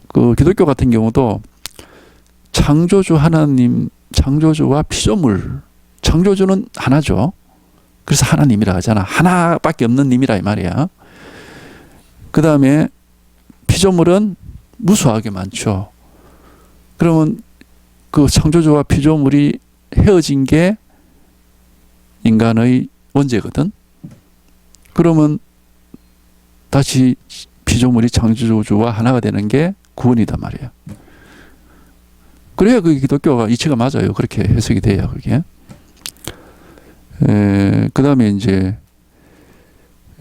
그 기독교 같은 경우도 창조주 하나님, 창조주와 피조물, 창조주는 하나죠. 그래서 하나님이라 하잖아. 하나밖에 없는 님이라 이 말이야. 그 다음에 피조물은 무수하게 많죠. 그러면 그 창조주와 피조물이 헤어진 게 인간의 원죄거든. 그러면 다시 피조물이 창조주와 하나가 되는 게 구원이단 말이야. 그래야 그 기독교가 이치가 맞아요. 그렇게 해석이 돼야 그게. 그 다음에 이제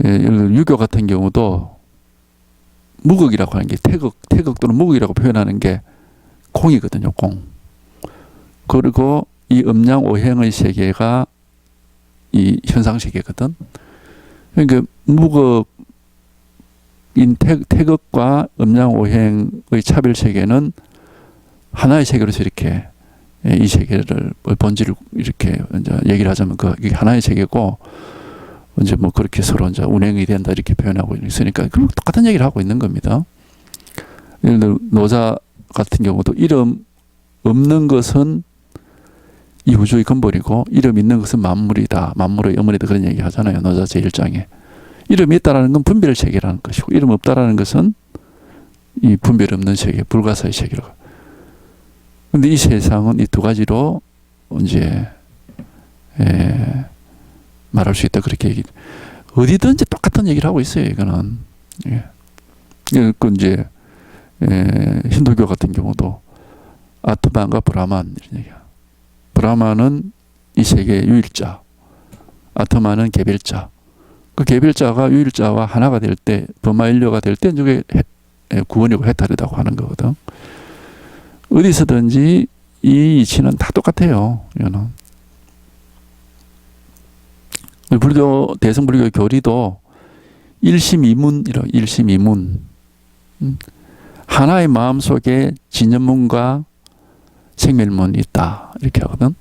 유교 같은 경우도 무극이라고 하는 게 태극 또는 무극이라고 표현하는 게 공이거든요. 공. 그리고 이 음양오행의 세계가 이 현상세계거든. 그러니까 무극인 태극과 음양오행의 차별세계는 하나의 세계로서 이렇게 이 세계를 본질을 이렇게 이제 얘기를 하자면 이게 하나의 세계고 이제 뭐 그렇게 서로 이제 운행이 된다 이렇게 표현하고 있으니까 그럼 똑같은 얘기를 하고 있는 겁니다. 예를 들어 노자 같은 경우도 이름 없는 것은 이 우주의 근본이고 이름 있는 것은 만물이다. 만물의 어머니다. 그런 얘기 하잖아요. 노자 제1장에. 이름이 있다라는 건 분별 세계라는 것이고 이름 없다라는 것은 이 분별 없는 세계, 불가사의 세계라고. 근데 이 세상은 이 두 가지로 이제 말할 수 있다. 그렇게 어디든지 똑같은 얘기를 하고 있어요. 이거는. 그 이제 힌두교 같은 경우도 아트만과 브라만 이런 얘기야. 브라만은 이 세계의 유일자, 아트만은 개별자. 그 개별자가 유일자와 하나가 될 때, 범마일료가 될 때 이게 구원이고 해탈이라고 하는 거거든. 어디서든지 이 이치는 다 똑같아요. 이거는. 불교, 대승불교 교리도 일심이문이라고, 일심이문. 하나의 마음 속에 진연문과 생멸문이 있다. 이렇게 하거든.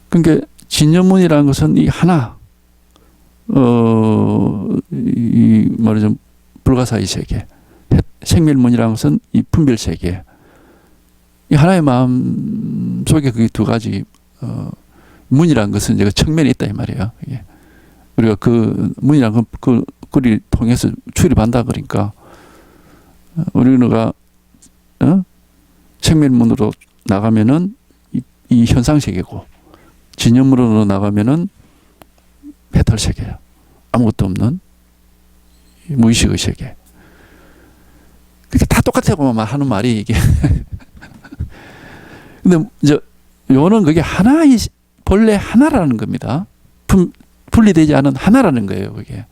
그러니까 진연문이라는 것은 이 하나, 이 말하자면 불가사의 세계. 생멸문이라는 것은 이 분별 세계. 이 하나의 마음 속에 그게 두 가지, 문이라는 것은 이제 측면이 있다 이 말이에요. 이게. 우리가 그 문이라는 건 그를 통해서 출입한다 그러니까 우리가 생멸문으로 나가면은 이 현상 세계고 진영문으로 나가면은 해탈 세계야. 아무것도 없는 무의식의 세계. 그게 다 똑같다고 하는 말이 이게. 근데 이제 요는 그게 하나의 본래 하나라는 겁니다. 분리되지 않은 하나라는 거예요. 그게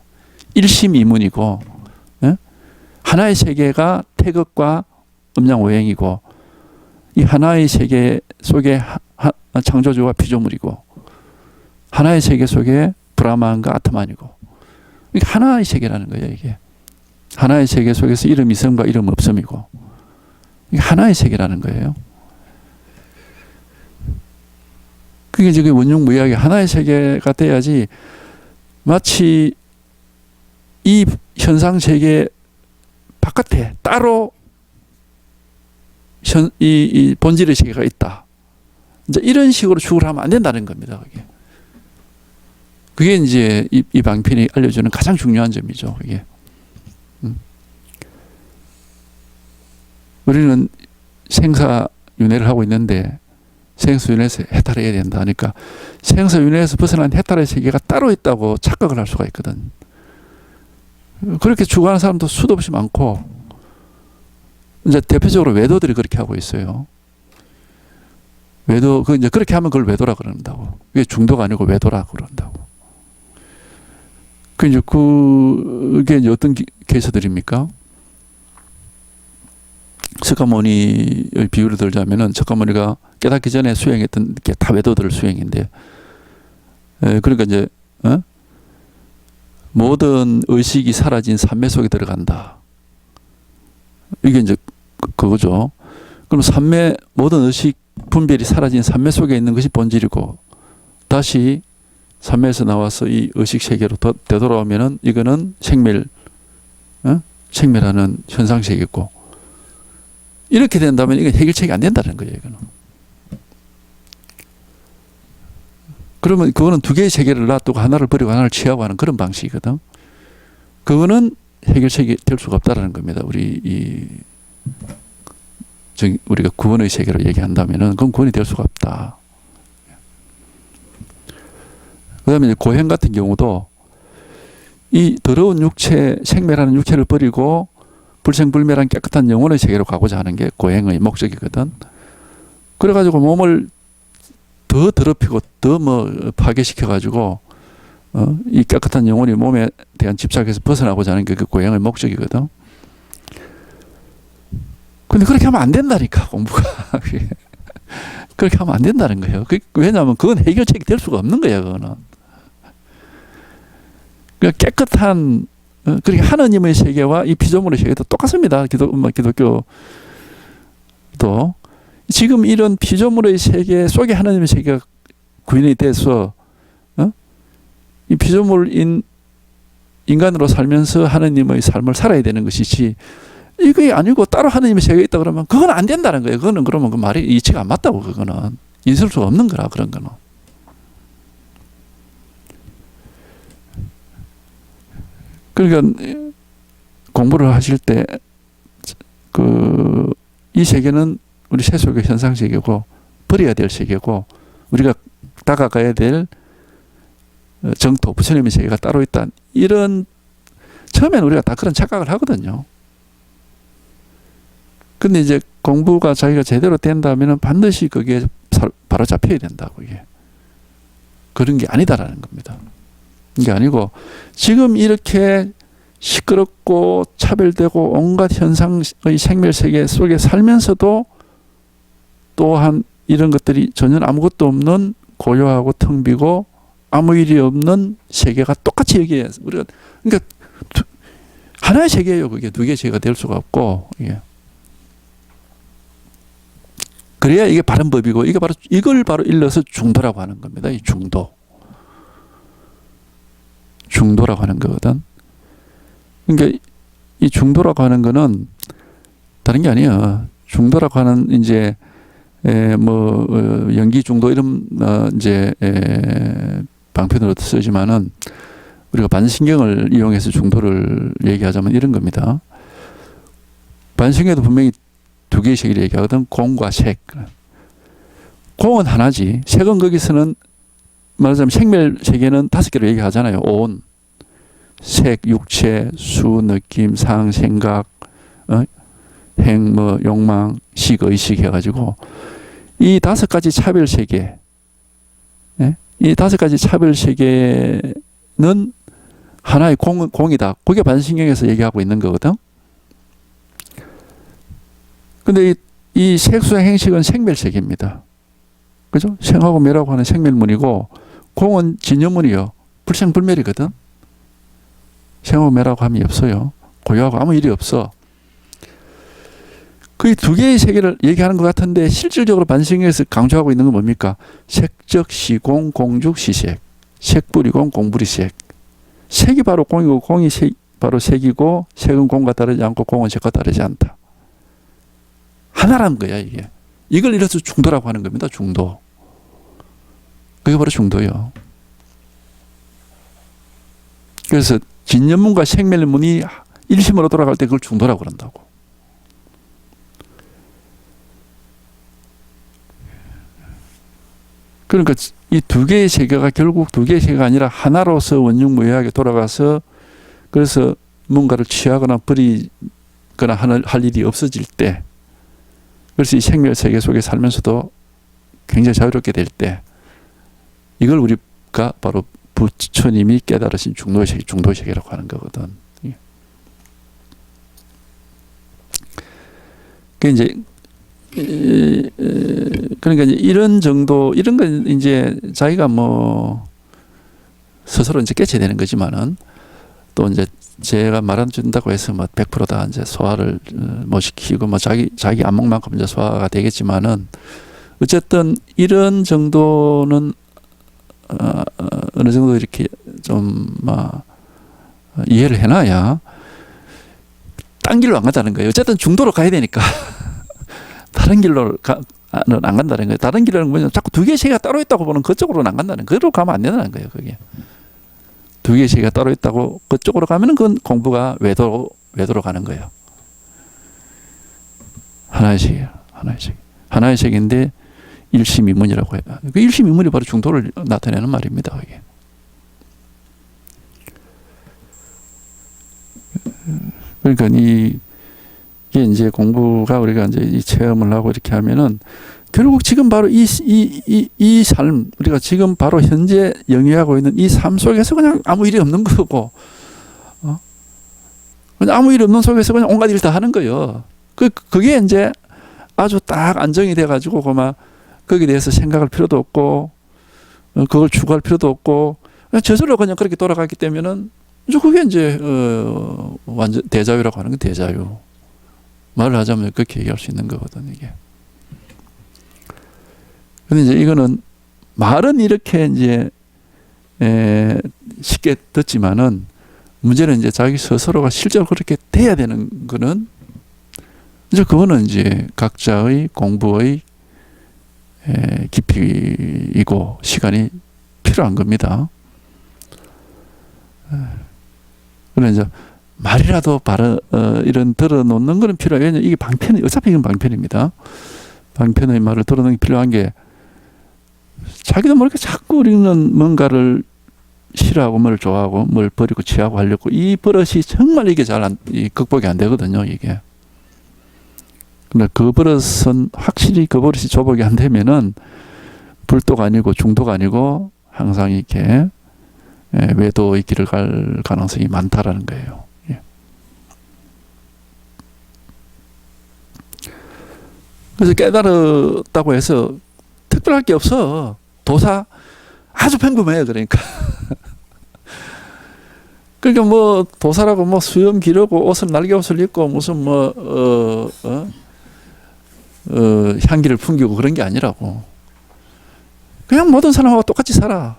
일심이문이고, 예? 하나의 세계가 태극과 음양오행이고, 이 하나의 세계 속에 창조주와 피조물이고, 하나의 세계 속에 브라만과 아트만이고, 이게 하나의 세계라는 거예요. 이게 하나의 세계 속에서 이름 있음과 이름 없음이고, 이게 하나의 세계라는 거예요. 그게 지금 원흉무이하게 하나의 세계가 돼야지, 마치 이 현상 세계 바깥에 따로 이 본질의 세계가 있다. 이제 이런 식으로 추구를 하면 안 된다는 겁니다. 그게 이제 이 방편이 알려주는 가장 중요한 점이죠. 그게. 우리는 생사윤회를 하고 있는데 생사윤회에서 해탈해야 된다. 그러니까 생사윤회에서 벗어난 해탈의 세계가 따로 있다고 착각을 할 수가 있거든. 그렇게 추구하는 사람도 수도 없이 많고, 이제 대표적으로 외도들이 그렇게 하고 있어요. 외도, 이제 그렇게 하면 그걸 외도라 그런다고. 그게 중도가 아니고 외도라 그런다고. 그게 이제 어떤 케이스들입니까? 석가모니의 비유를 들자면은, 석가모니가 깨닫기 전에 수행했던 게 다 외도들 수행인데, 그러니까 이제, 모든 의식이 사라진 삼매 속에 들어간다. 이게 이제 그거죠. 그럼 모든 의식 분별이 사라진 삼매 속에 있는 것이 본질이고, 다시 삼매에서 나와서 이 의식 세계로 되돌아오면은 이거는 생멸하는 현상 세계고, 이렇게 된다면 이건 해결책이 안 된다는 거예요. 이거는. 그러면 그거는 두 개의 세계를 놔두고 하나를 버리고 하나를 취하고 하는 그런 방식이거든. 그거는 해결책이 될 수가 없다라는 겁니다. 우리가 구원의 세계로 얘기한다면은 그건 구원이 될 수가 없다. 그 다음에 고행 같은 경우도 이 더러운 육체, 생멸하는 육체를 버리고 불생불멸한 깨끗한 영혼의 세계로 가고자 하는 게 고행의 목적이거든. 그래가지고 몸을 더 더럽히고 더 파괴시켜가지고 이 깨끗한 영혼이 몸에 대한 집착에서 벗어나고자 하는 게 그 고행의 목적이거든. 근데 그렇게 하면 안 된다니까, 공부가. 그렇게 하면 안 된다는 거예요. 왜냐하면 그건 해결책이 될 수가 없는 거예요, 그거는. 그러니까 깨끗한, 그러니까 하느님의 세계와 이 피조물의 세계도 똑같습니다. 기독교도. 지금 이런 피조물의 세계 속에 하느님의 세계가 구현이 돼서, 이 피조물인 인간으로 살면서 하느님의 삶을 살아야 되는 것이지, 이게 아니고 따로 하느님의 세계가 있다 그러면 그건 안 된다는 거예요. 그거는 그러면 그 말이 이치가 안 맞다고, 그거는. 있을 수 없는 거라, 그런 거는. 그러니까 공부를 하실 때, 이 세계는 우리 세속의 현상 세계고, 버려야 될 세계고, 우리가 다가가야 될 정토, 부처님의 세계가 따로 있다. 처음에는 우리가 다 그런 착각을 하거든요. 근데 이제 공부가 자기가 제대로 된다면 반드시 그게 바로 잡혀야 된다고, 이게. 그런 게 아니다라는 겁니다. 이게 아니고, 지금 이렇게 시끄럽고 차별되고 온갖 현상의 생멸세계 속에 살면서도 또한 이런 것들이 전혀 아무것도 없는 고요하고 텅 비고 아무 일이 없는 세계가 똑같이 여기에 우리가, 그러니까 하나의 세계예요. 그게 두 개의 세계가 될 수가 없고, 이게. 그래야 이게 바른 법이고, 이걸 바로 일러서 중도라고 하는 겁니다. 이 중도라고 하는 거거든. 그러니까 이 중도라고 하는 거는 다른 게 아니야. 중도라고 하는 이제 연기 중도 이런 방편으로 쓰지만은 우리가 반신경을 이용해서 중도를 얘기하자면 이런 겁니다. 반신경에도 분명히 두 개의 색을 얘기하거든. 공과 색. 공은 하나지. 색은 거기서는 말하자면 생멸 세계는 5개로 얘기하잖아요. 온, 색, 육체, 수, 느낌, 상, 생각, 행, 욕망, 식, 의식 해가지고 이 5가지 차별 세계, 예? 이 5가지 차별 세계는 하나의 공이다. 그게 반신경에서 얘기하고 있는 거거든. 근데 이 색수의 행식은 생멸세계입니다. 그죠? 생하고 멸하고 하는 생멸문이고, 공은 진여문이요. 불생불멸이거든. 생하고 멸하고 함이 없어요. 고유하고 아무 일이 없어. 그 두 개의 세계를 얘기하는 것 같은데, 실질적으로 반신경에서 강조하고 있는 건 뭡니까? 색적 시공, 공죽 시색. 색불이공, 공불이색. 색이 바로 공이고, 공이 바로 색이고, 색은 공과 다르지 않고, 공은 색과 다르지 않다. 하나라는 거야, 이게. 이걸 이래서 중도라고 하는 겁니다, 중도. 그게 바로 중도예요. 그래서 진연문과 생멸문이 일심으로 돌아갈 때 그걸 중도라고 그런다고. 그러니까 이 두 개의 세계가 결국 두 개의 세계가 아니라 하나로서 원흉무효하게 돌아가서, 그래서 뭔가를 취하거나 버리거나 할 일이 없어질 때, 그래서 이 생멸 세계 속에 살면서도 굉장히 자유롭게 될 때, 이걸 우리가 바로 부처님이 깨달으신 중도의 세계, 중도의 세계라고 하는 거거든. 그 이제 그러니까 이제 이런 정도, 이런 건 이제 자기가 뭐 스스로 이제 깨쳐야 되는 거지만은, 또 이제 제가 말해준다고 해서 뭐 100%다 이제 소화를 못 시키고 뭐 자기 안목만큼 이제 소화가 되겠지만은, 어쨌든 이런 정도는 어느 정도 이렇게 좀 이해를 해놔야 딴 길로 안 간다는 거예요. 어쨌든 중도로 가야 되니까. 다른 길로는 안 간다는 거예요. 다른 길로는 뭐냐면 자꾸 두 개의 세계가 따로 있다고 보는 그쪽으로는 안 간다는 거예요. 그쪽으로 가면 안 된다는 거예요. 그게. 두 개의 세계가 따로 있다고 그쪽으로 가면은 그건 공부가 외도로 가는 거예요. 하나의 세계, 하나의 세계. 하나의 세계인데 일심이문이라고 해요. 그 일심이문이 바로 중도를 나타내는 말입니다. 그게. 그러니까 이게 이제 공부가 우리가 이제 이 체험을 하고 이렇게 하면은 결국 지금 바로 이 삶, 우리가 지금 바로 현재 영위하고 있는 이 삶 속에서 그냥 아무 일이 없는 거고, 그냥 아무 일이 없는 속에서 그냥 온갖 일을 다 하는 거예요. 그게 이제 아주 딱 안정이 돼가지고, 거기에 대해서 생각할 필요도 없고, 그걸 추구할 필요도 없고, 그냥 저절로 그냥 그렇게 돌아가기 때문에는, 이제 그게 이제, 완전 대자유라고 하는 게 대자유. 말을 하자면 그렇게 얘기할 수 있는 거거든, 이게. 근데 이제 이거는 말은 이렇게 이제 쉽게 듣지만은, 문제는 이제 자기 스스로가 실제로 그렇게 돼야 되는 거는, 이제 그거는 이제 각자의 공부의 깊이이고 시간이 필요한 겁니다. 그런데 이제 말이라도 이런 들어놓는 거는 필요해요. 왜냐면 이게 어차피 이건 방편입니다. 방편의 말을 들어놓는 게 필요한 게, 자기도 모르게 자꾸 우리는 뭔가를 싫어하고 뭘 좋아하고 뭘 버리고 취하고 하려고, 이 버릇이 정말 이게 극복이 안 되거든요, 이게. 근데 그 버릇은 확실히 그 버릇이 조복이 안 되면은 불도가 아니고 중도가 아니고 항상 이렇게 외도의 길을 갈 가능성이 많다라는 거예요. 그래서 깨달았다고 해서 특별할 게 없어. 도사 아주 평범해요. 그러니까. 그러니까 뭐 도사라고 뭐 수염 기르고 옷을 날개옷을 입고 무슨 향기를 풍기고 그런 게 아니라고. 그냥 모든 사람하고 똑같이 살아.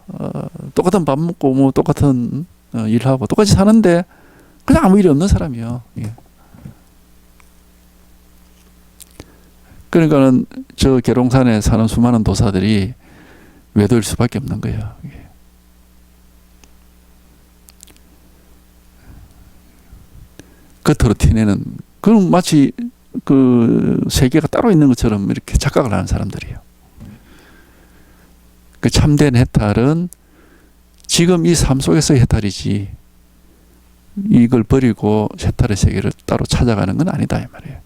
똑같은 밥 먹고 뭐 똑같은 일하고 똑같이 사는데 그냥 아무 일이 없는 사람이요. 예. 그러니까는 저 계룡산에 사는 수많은 도사들이 외도일 수밖에 없는 거예요. 예. 겉으로 티내는, 그건 마치 그 세계가 따로 있는 것처럼 이렇게 착각을 하는 사람들이에요. 그 참된 해탈은 지금 이 삶 속에서의 해탈이지, 이걸 버리고 해탈의 세계를 따로 찾아가는 건 아니다, 이 말이에요.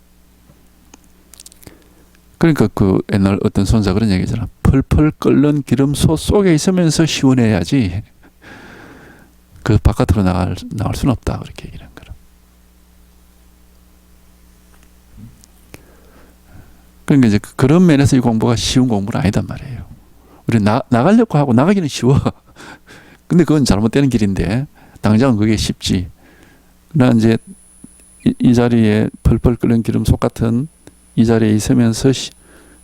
그러니까 그 옛날 어떤 선사 그런 얘기잖아. 펄펄 끓는 기름소 속에 있으면서 시원해야지 그 바깥으로 나갈 수는 없다. 그렇게 얘기하는 거라. 그러니까 이제 그런 면에서 이 공부가 쉬운 공부는 아니단 말이에요. 우리 나가려고 하고 나가기는 쉬워. 근데 그건 잘못되는 길인데 당장은 그게 쉽지. 그러나 이제 이 자리에 펄펄 끓는 기름속 같은 이 자리에 있으면서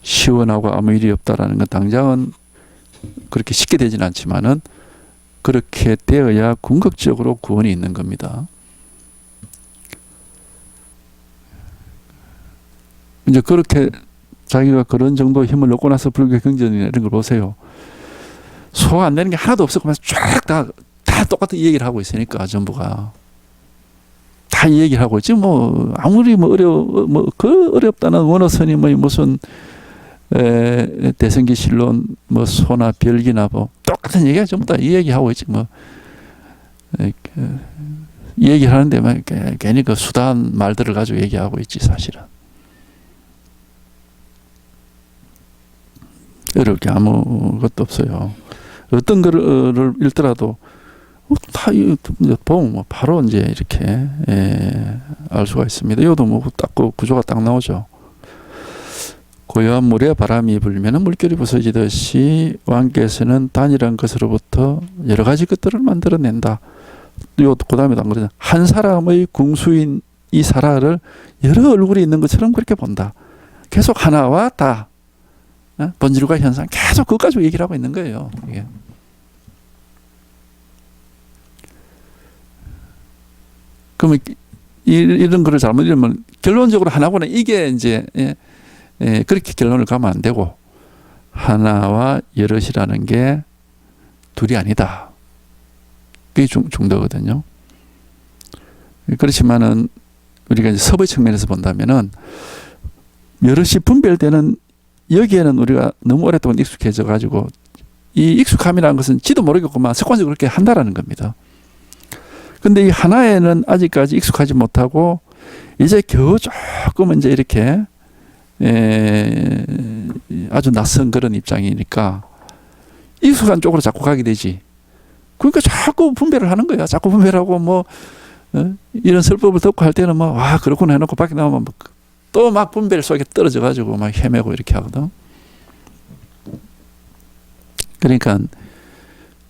시원하고 아무 일이 없다라는 건 당장은 그렇게 쉽게 되지는 않지만은 그렇게 되어야 궁극적으로 구원이 있는 겁니다. 이제 그렇게 자기가 그런 정도 힘을 얻고 나서 불교 경전이나 이런 걸 보세요. 소화 안 되는 게 하나도 없어. 그러면서 쫙 다 똑같은 이 얘기를 하고 있으니까 전부가. 다 이 얘기를 하고 있지. 뭐 아무리 그 어렵다는 원어선이 무슨 대성기실론 소나 별기나 똑같은 얘기가 전부 다 이 얘기하고 있지. 이 얘기를 하는데 괜히 그 수단 말들을 가지고 얘기하고 있지 사실은. 어려울 게 아무것도 없어요. 어떤 거를 읽더라도 다 보면 바로 이제 이렇게 알 수가 있습니다. 이것도 딱 그 구조가 딱 나오죠. 고요한 물에 바람이 불면 물결이 부서지듯이 왕께서는 단일한 것으로부터 여러 가지 것들을 만들어낸다. 요 그다음에도 안 그러냐. 한 사람의 궁수인 이 사라를 여러 얼굴이 있는 것처럼 그렇게 본다. 계속 하나와 다 번질과 현상 계속 그거 가지고 얘기를 하고 있는 거예요. 이게. 그러면 이런 거를 잘못 읽으면 결론적으로 하나구나 이게 이제 그렇게 결론을 가면 안 되고 하나와 여럿이라는 게 둘이 아니다. 그게 중도거든요. 그렇지만은 우리가 이제 섭의 측면에서 본다면은 여럿이 분별되는 여기에는 우리가 너무 오랫동안 익숙해져 가지고 이 익숙함이라는 것은 지도 모르겠구만 습관적으로 그렇게 한다라는 겁니다. 근데 이 하나에는 아직까지 익숙하지 못하고 이제 겨우 조금 이제 이렇게 아주 낯선 그런 입장이니까 익숙한 쪽으로 자꾸 가게 되지. 그러니까 자꾸 분별을 하는 거야. 자꾸 분별하고 이런 설법을 듣고 할 때는 그렇구나 해놓고 밖에 나오면 또 막 분별 속에 떨어져 가지고 막 헤매고 이렇게 하거든. 그러니까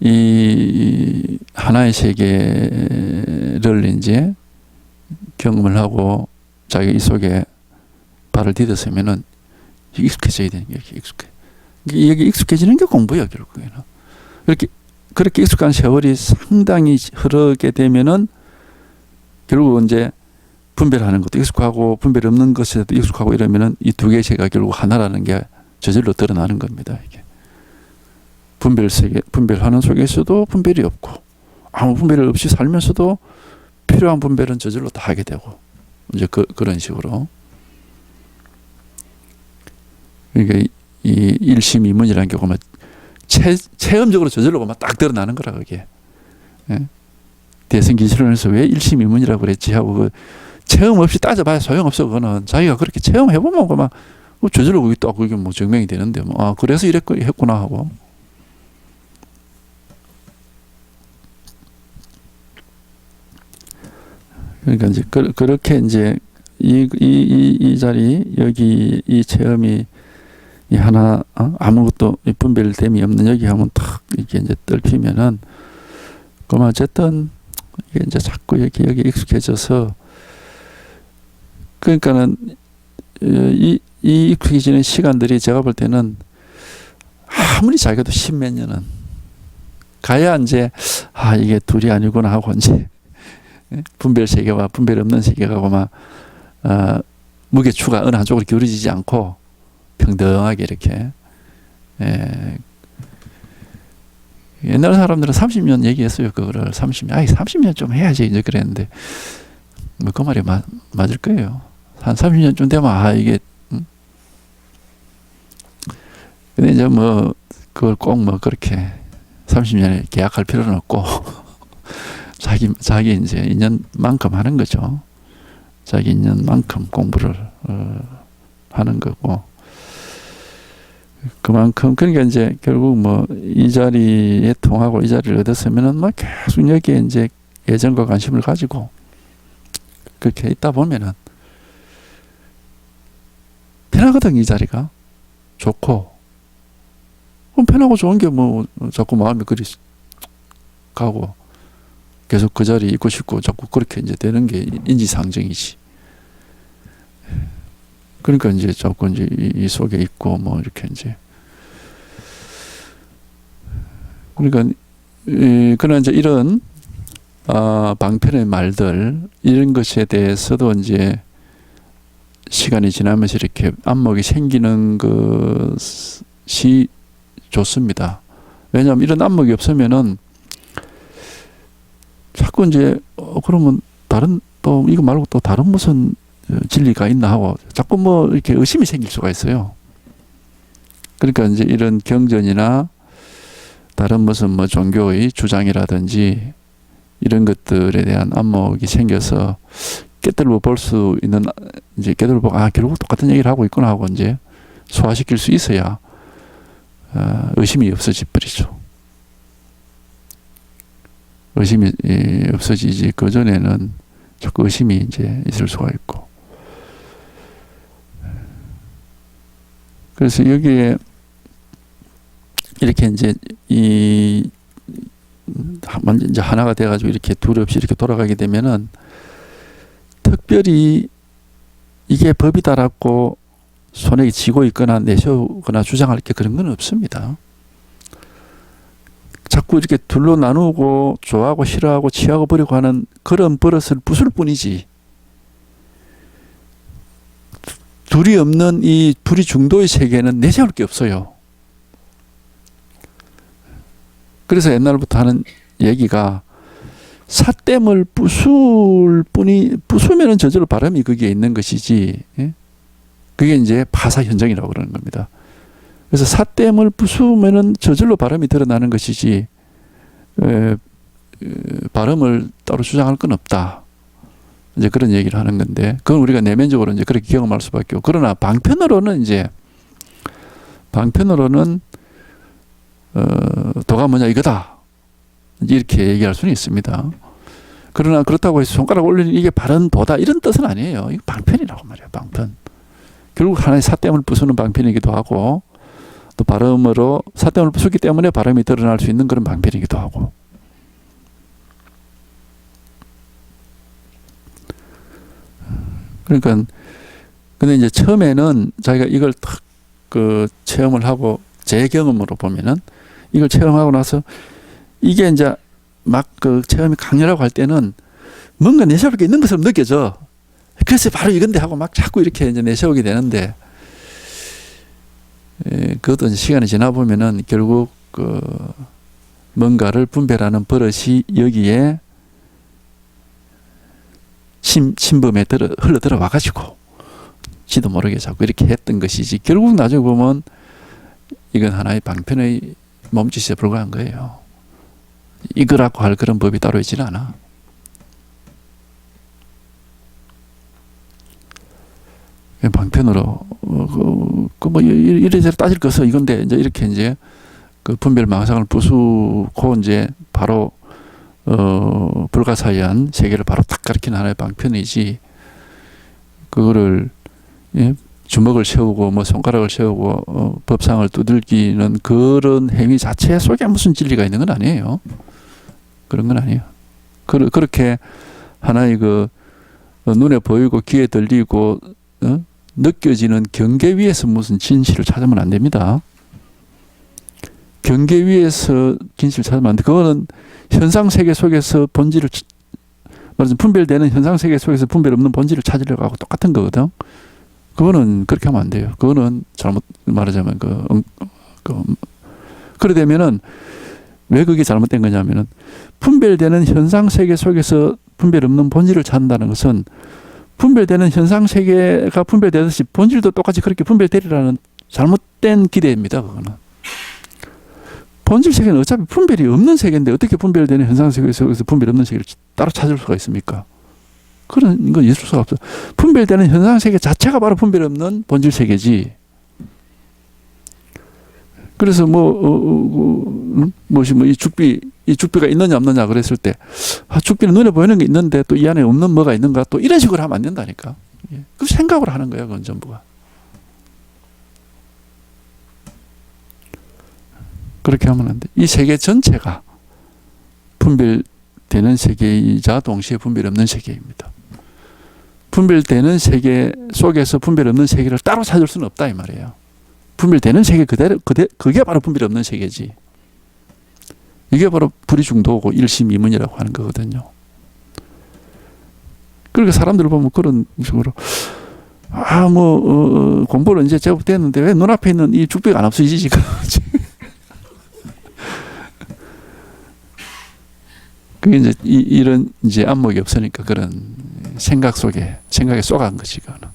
이 하나의 세계를 이제 경험을 하고 자기 이 속에 발을 디뎠으면은 익숙해져야 되는 게 여기 익숙해지는 게 공부예요, 결국에는. 그렇게 익숙한 세월이 상당히 흐르게 되면은 결국 이제 분별하는 것도 익숙하고 분별 없는 것에도 익숙하고 이러면은 이 두 개의 세계가 결국 하나라는 게 저절로 드러나는 겁니다. 이게. 분별하는 속에서도 분별이 없고 아무 분별 없이 살면서도 필요한 분별은 저절로 다 하게 되고 이제 그런 식으로. 그러니까 이 일심이문이라는 게 보면 체험적으로 저절로 딱 드러나는 거라 그게. 예? 대승기실론에서 왜 일심이문이라고 그랬지 하고 체험 없이 따져봐야 소용없어. 그거는 자기가 그렇게 체험해보면 저절로 그게 증명이 되는데 그래서 했구나 하고. 그러니까 이제 그렇게 이제 이 자리 여기 이 체험이 이 하나 아무것도 분별됨이 없는 여기 하면 탁 이렇게 이제 떨피면은 그럼 어쨌든 이게 이제 자꾸 여기 익숙해져서 그러니까는 이 익숙해지는 시간들이 제가 볼 때는 아무리 작아도 십몇 년은 가야 이제 이게 둘이 아니구나 하고 이제 분별 세계와 분별 없는 세계가 무게추가 어느 한쪽으로 기울어지지 않고 평등하게 이렇게 옛날 사람들은 30년 얘기했어요. 그거를 30년 30년 좀 해야지 이제 그랬는데 그 말이 맞을 거예요. 한 30년쯤 되면 이게 근데 이제 그걸 꼭 그렇게 30년에 계약할 필요는 없고 자기 이제 인연만큼 하는 거죠. 자기 인연만큼 공부를 하는 거고. 그만큼 그러니까 이제 결국 뭐 이 자리에 통하고 이 자리를 얻었으면은 뭐 계속 여기에 이제 애정과 관심을 가지고 그렇게 있다 보면은 편하거든. 이 자리가 좋고 편하고 좋은 게 뭐 자꾸 마음이 그리 가고 계속 그 자리에 있고 싶고 자꾸 그렇게 이제 되는 게 인지상정이지. 그러니까 이제 자꾸 이제 이 속에 있고 뭐 이렇게 이제 그러니까 그러나 이제 이런 방편의 말들 이런 것에 대해서도 이제 시간이 지나면서 이렇게 안목이 생기는 것이 좋습니다. 왜냐하면 이런 안목이 없으면은 자꾸 이제 그러면 다른 또 이거 말고 또 다른 무슨 진리가 있나 하고 자꾸 뭐 이렇게 의심이 생길 수가 있어요. 그러니까 이제 이런 경전이나 다른 무슨 뭐 종교의 주장이라든지 이런 것들에 대한 안목이 생겨서 깨달아 볼 수 있는 이제 깨달아 보고 결국 똑같은 얘기를 하고 있구나 하고 이제 소화시킬 수 있어야 의심이 없어져 버리죠. 의심이 없어지지 그 전에는 자꾸 의심이 이제 있을 수가 있고. 그래서 여기에 이렇게 이제 이제 하나가 돼가지고 이렇게 두렵이 이렇게 돌아가게 되면은 특별히 이게 법이다라고 손에 쥐고 있거나 내세우거나 주장할 게 그런 건 없습니다. 자꾸 이렇게 둘로 나누고 좋아하고 싫어하고 취하고 버리고 하는 그런 버릇을 부술 뿐이지 둘이 없는 이 불이 중도의 세계는 내세울 게 없어요. 그래서 옛날부터 하는 얘기가 사땜을 부수면은 저절로 바람이 거기에 있는 것이지, 예? 그게 이제 파사 현정이라고 그러는 겁니다. 그래서 사땜을 부수면은 저절로 바람이 드러나는 것이지, 발음을 따로 주장할 건 없다. 이제 그런 얘기를 하는 건데, 그건 우리가 내면적으로 이제 그렇게 경험할 수밖에 없고, 그러나 방편으로는 도가 뭐냐 이거다. 이렇게 얘기할 수는 있습니다. 그러나 그렇다고 해서 손가락 올리는 이게 바른 도다 이런 뜻은 아니에요. 이거 방편이라고 말해요. 방편. 결국 하나의 사땜을 부수는 방편이기도 하고 또 발음으로 사땜을 부수기 때문에 발음이 드러날 수 있는 그런 방편이기도 하고. 그러니까 근데 이제 처음에는 자기가 이걸 딱 체험을 하고 제 경험으로 보면은 이걸 체험하고 나서 이게 이제 막 체험이 강렬하고 할 때는 뭔가 내세울 게 있는 것처럼 느껴져. 그래서 바로 이건데 하고 막 자꾸 이렇게 이제 내세우게 되는데, 그것도 이제 시간이 지나 보면은 결국 뭔가를 분별하는 버릇이 여기에 침범에 흘러 들어와 가지고 지도 모르게 자꾸 이렇게 했던 것이지, 결국 나중에 보면 이건 하나의 방편의 몸짓에 불과한 거예요. 이거라고 할 그런 법이 따로 있지는 않아. 방편으로 뭐 이래저래 따질 것은 이건데 이제 이렇게 이제 그 분별 망상을 부수고 이제 바로 불가사의한 세계를 바로 딱 가리키는 하나의 방편이지, 그거를 주먹을 세우고 뭐 손가락을 세우고 법상을 두들기는 그런 행위 자체 속에 무슨 진리가 있는 건 아니에요. 그런 건 아니에요. 그렇게 하나의 눈에 보이고 귀에 들리고 느껴지는 경계 위에서 무슨 진실을 찾으면 안 됩니다. 경계 위에서 진실을 찾으면 안 돼. 그거는 현상세계 속에서 본질을 말하자면 분별되는 현상세계 속에서 분별 없는 본질을 찾으려고 하고 똑같은 거거든. 그거는 그렇게 하면 안 돼요. 그거는 잘못 말하자면 그래 되면은 왜 그게 잘못된 거냐면은 분별되는 현상세계 속에서 분별 없는 본질을 찾는다는 것은 분별되는 현상세계가 분별되듯이 본질도 똑같이 그렇게 분별되리라는 잘못된 기대입니다. 그거는. 본질 세계는 어차피 분별이 없는 세계인데 어떻게 분별되는 현상세계 속에서 분별 없는 세계를 따로 찾을 수가 있습니까? 그런 건 있을 수가 없어요. 분별되는 현상세계 자체가 바로 분별 없는 본질 세계지. 그래서 이 죽비가 있느냐 없느냐 그랬을 때, 죽비는 눈에 보이는 게 있는데 또 이 안에 없는 뭐가 있는가, 또 이런 식으로 하면 안 된다니까. 예. 그 생각으로 하는 거예요, 그건 전부가. 그렇게 하면 안 돼. 이 세계 전체가 분별되는 세계이자 동시에 분별 없는 세계입니다. 분별되는 세계 속에서 분별 없는 세계를 따로 찾을 수는 없다 이 말이에요. 분별되는 세계 그게 바로 분별 없는 세계지. 이게 바로 불이중도고 일심이문이라고 하는 거거든요. 그러니까 사람들 보면 그런 식으로 공부를 이제 제법 됐는데 왜 눈앞에 있는 이 죽비가 안 없어지지? 그게 이제 이런 이제 안목이 없으니까 그런 생각에 쏘간 거지, 그거는.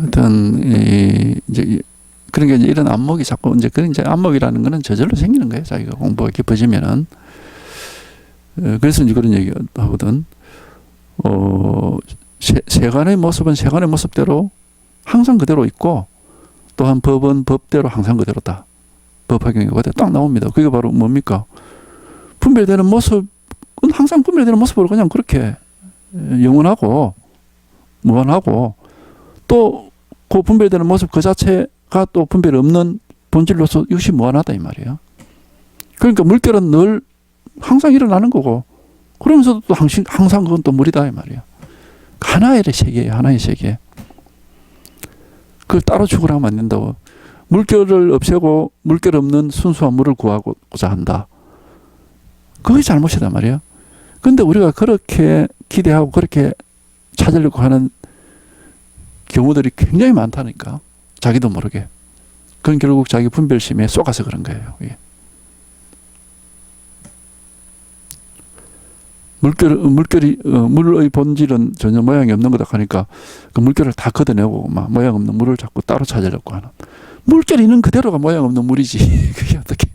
어떤 이제 그러니까 이제 이런 안목이 자꾸 이제 그런 이제 안목이라는 거는 저절로 생기는 거예요. 자기가 공부가 깊어지면은. 그래서 이제 그런 얘기 하거든. 세간의 모습은 세간의 모습대로 항상 그대로 있고, 또한 법은 법대로 항상 그대로다. 법화경에 그대 딱 나옵니다. 그게 바로 뭡니까? 분별되는 모습은 항상 분별되는 모습으로 그냥 그렇게 영원하고 무한하고, 또 그 분별되는 모습 그 자체가 또 분별 없는 본질로서 역시 무한하다 이 말이에요. 그러니까 물결은 늘 항상 일어나는 거고, 그러면서도 또 항상 그건 또 물이다 이 말이에요. 하나의 세계예요. 하나의 세계. 그걸 따로 추구를 하면 안 된다고. 물결을 없애고 물결 없는 순수한 물을 구하고자 한다. 그게 잘못이다 말이에요. 근데 우리가 그렇게 기대하고 그렇게 찾으려고 하는 경우들이 굉장히 많다니까. 자기도 모르게. 그건 결국 자기 분별심에 쏘가서 그런 거예요. 예. 물의 본질은 전혀 모양이 없는 거다 하니까 그 물결을 다 걷어내고 막 모양 없는 물을 자꾸 따로 찾으려고 하는. 물결이 있는 그대로가 모양 없는 물이지. 그게 어떻게.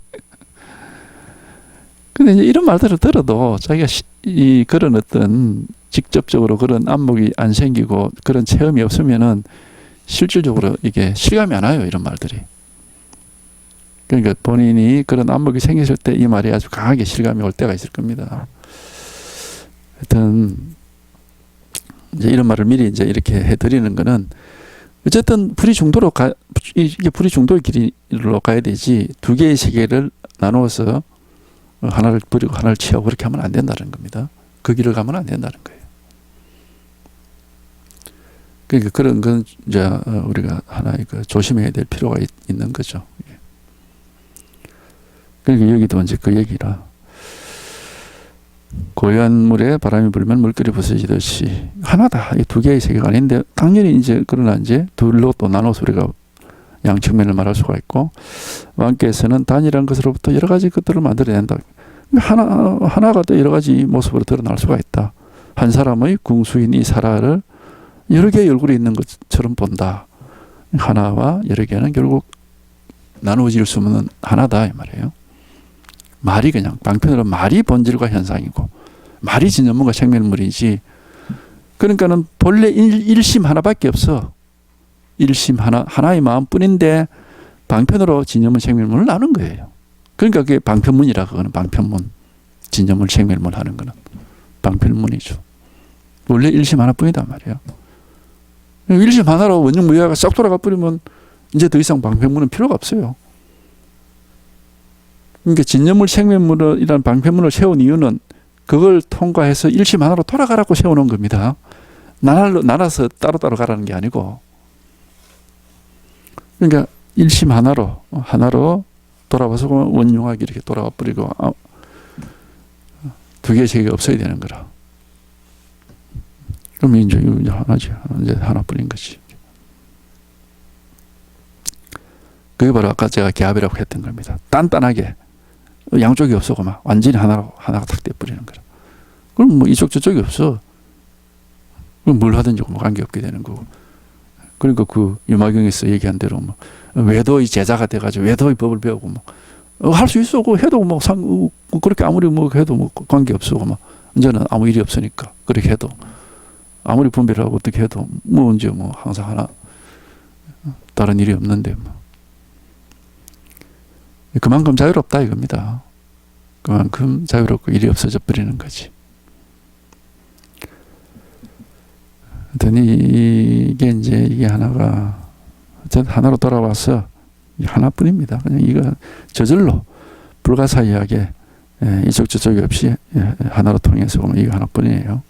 근데 이제 이런 말들을 들어도 자기가 그런 어떤 직접적으로 그런 안목이 안 생기고 그런 체험이 없으면은 실질적으로 이게 실감이 안 와요. 이런 말들이. 그러니까 본인이 그런 안목이 생겼을 때 이 말이 아주 강하게 실감이 올 때가 있을 겁니다. 하여튼 이제 이런 말을 미리 이제 이렇게 해드리는 거는, 어쨌든 이게 불이 중도의 길로 가야 되지, 두 개의 세계를 나누어서 하나를 버리고 하나를 취하고 그렇게 하면 안 된다는 겁니다. 그 길을 가면 안 된다는 거예요. 그러니까 그런 건 이제 우리가 하나의 조심해야 될 필요가 있는 거죠. 그러니까 여기도 이제 그 얘기라. 고요한 물에 바람이 불면 물결이 부서지듯이 하나다. 이 두 개의 세계가 아닌데, 당연히 이제 그러나 이제 둘로 또 나눠서 우리가 양측면을 말할 수가 있고, 왕께서는 단일한 것으로부터 여러 가지 것들을 만들어낸다. 하나가 또 여러 가지 모습으로 드러날 수가 있다. 한 사람의 궁수인 이 사라를 여러 개의 얼굴이 있는 것처럼 본다. 하나와 여러 개는 결국 나누어질 수 없는 하나다 이 말이에요. 말이 그냥 방편으로 말이 본질과 현상이고, 말이 진전문과 생명물이지. 그러니까는 본래 일심 하나밖에 없어. 일심 하나의 마음뿐인데 방편으로 진전문 생명물을 나눈 거예요. 그러니까 그게 방편문이라. 그거는 방편문. 진전문 생명물 하는 거는 방편문이죠. 원래 일심 하나뿐이다 말이에요. 일심 하나로 원흉무효가 싹 돌아가 버리면 이제 더 이상 방편문은 필요가 없어요. 그러니까 진전물 생명물이라는 방편문을 세운 이유는 그걸 통과해서 일심 하나로 돌아가라고 세워놓은 겁니다. 나눠서 따로따로 가라는 게 아니고. 그러니까 일심 하나로 돌아와서 원흉하게 이렇게 돌아와 버리고 두 개의 세계가 없어야 되는 거라. 그럼 이제 하나지. 이제 하나뿐인 것이. 그게 바로 아까 제가 개합이라고 했던 겁니다. 단단하게. 양쪽이 없어고 막 완전히 하나가 탁 돼버리는 거라. 그럼 뭐 이쪽 저쪽이 없어. 그럼 뭘 하든지 뭐 관계없게 되는 거고. 그러니까 그 유마경에서 얘기한 대로 뭐 외도의 제자가 돼가지고 외도의 법을 배우고 뭐 할 수 있어. 그 해도 뭐 그렇게 아무리 뭐 해도 뭐 관계없어. 막 이제는 아무 일이 없으니까 그렇게 해도 아무리 분별을 하고 어떻게 해도 뭐 언제 뭐 항상 하나 다른 일이 없는데 뭐. 그만큼 자유롭다 이겁니다. 그만큼 자유롭고 일이 없어져 버리는 거지. 하여튼 이게 이제 이게 하나가 어쨌든 하나로 돌아와서 하나뿐입니다. 그냥 이거 저절로 불가사의하게 이쪽 저쪽이 없이 하나로 통해서 보면 이거 하나뿐이에요.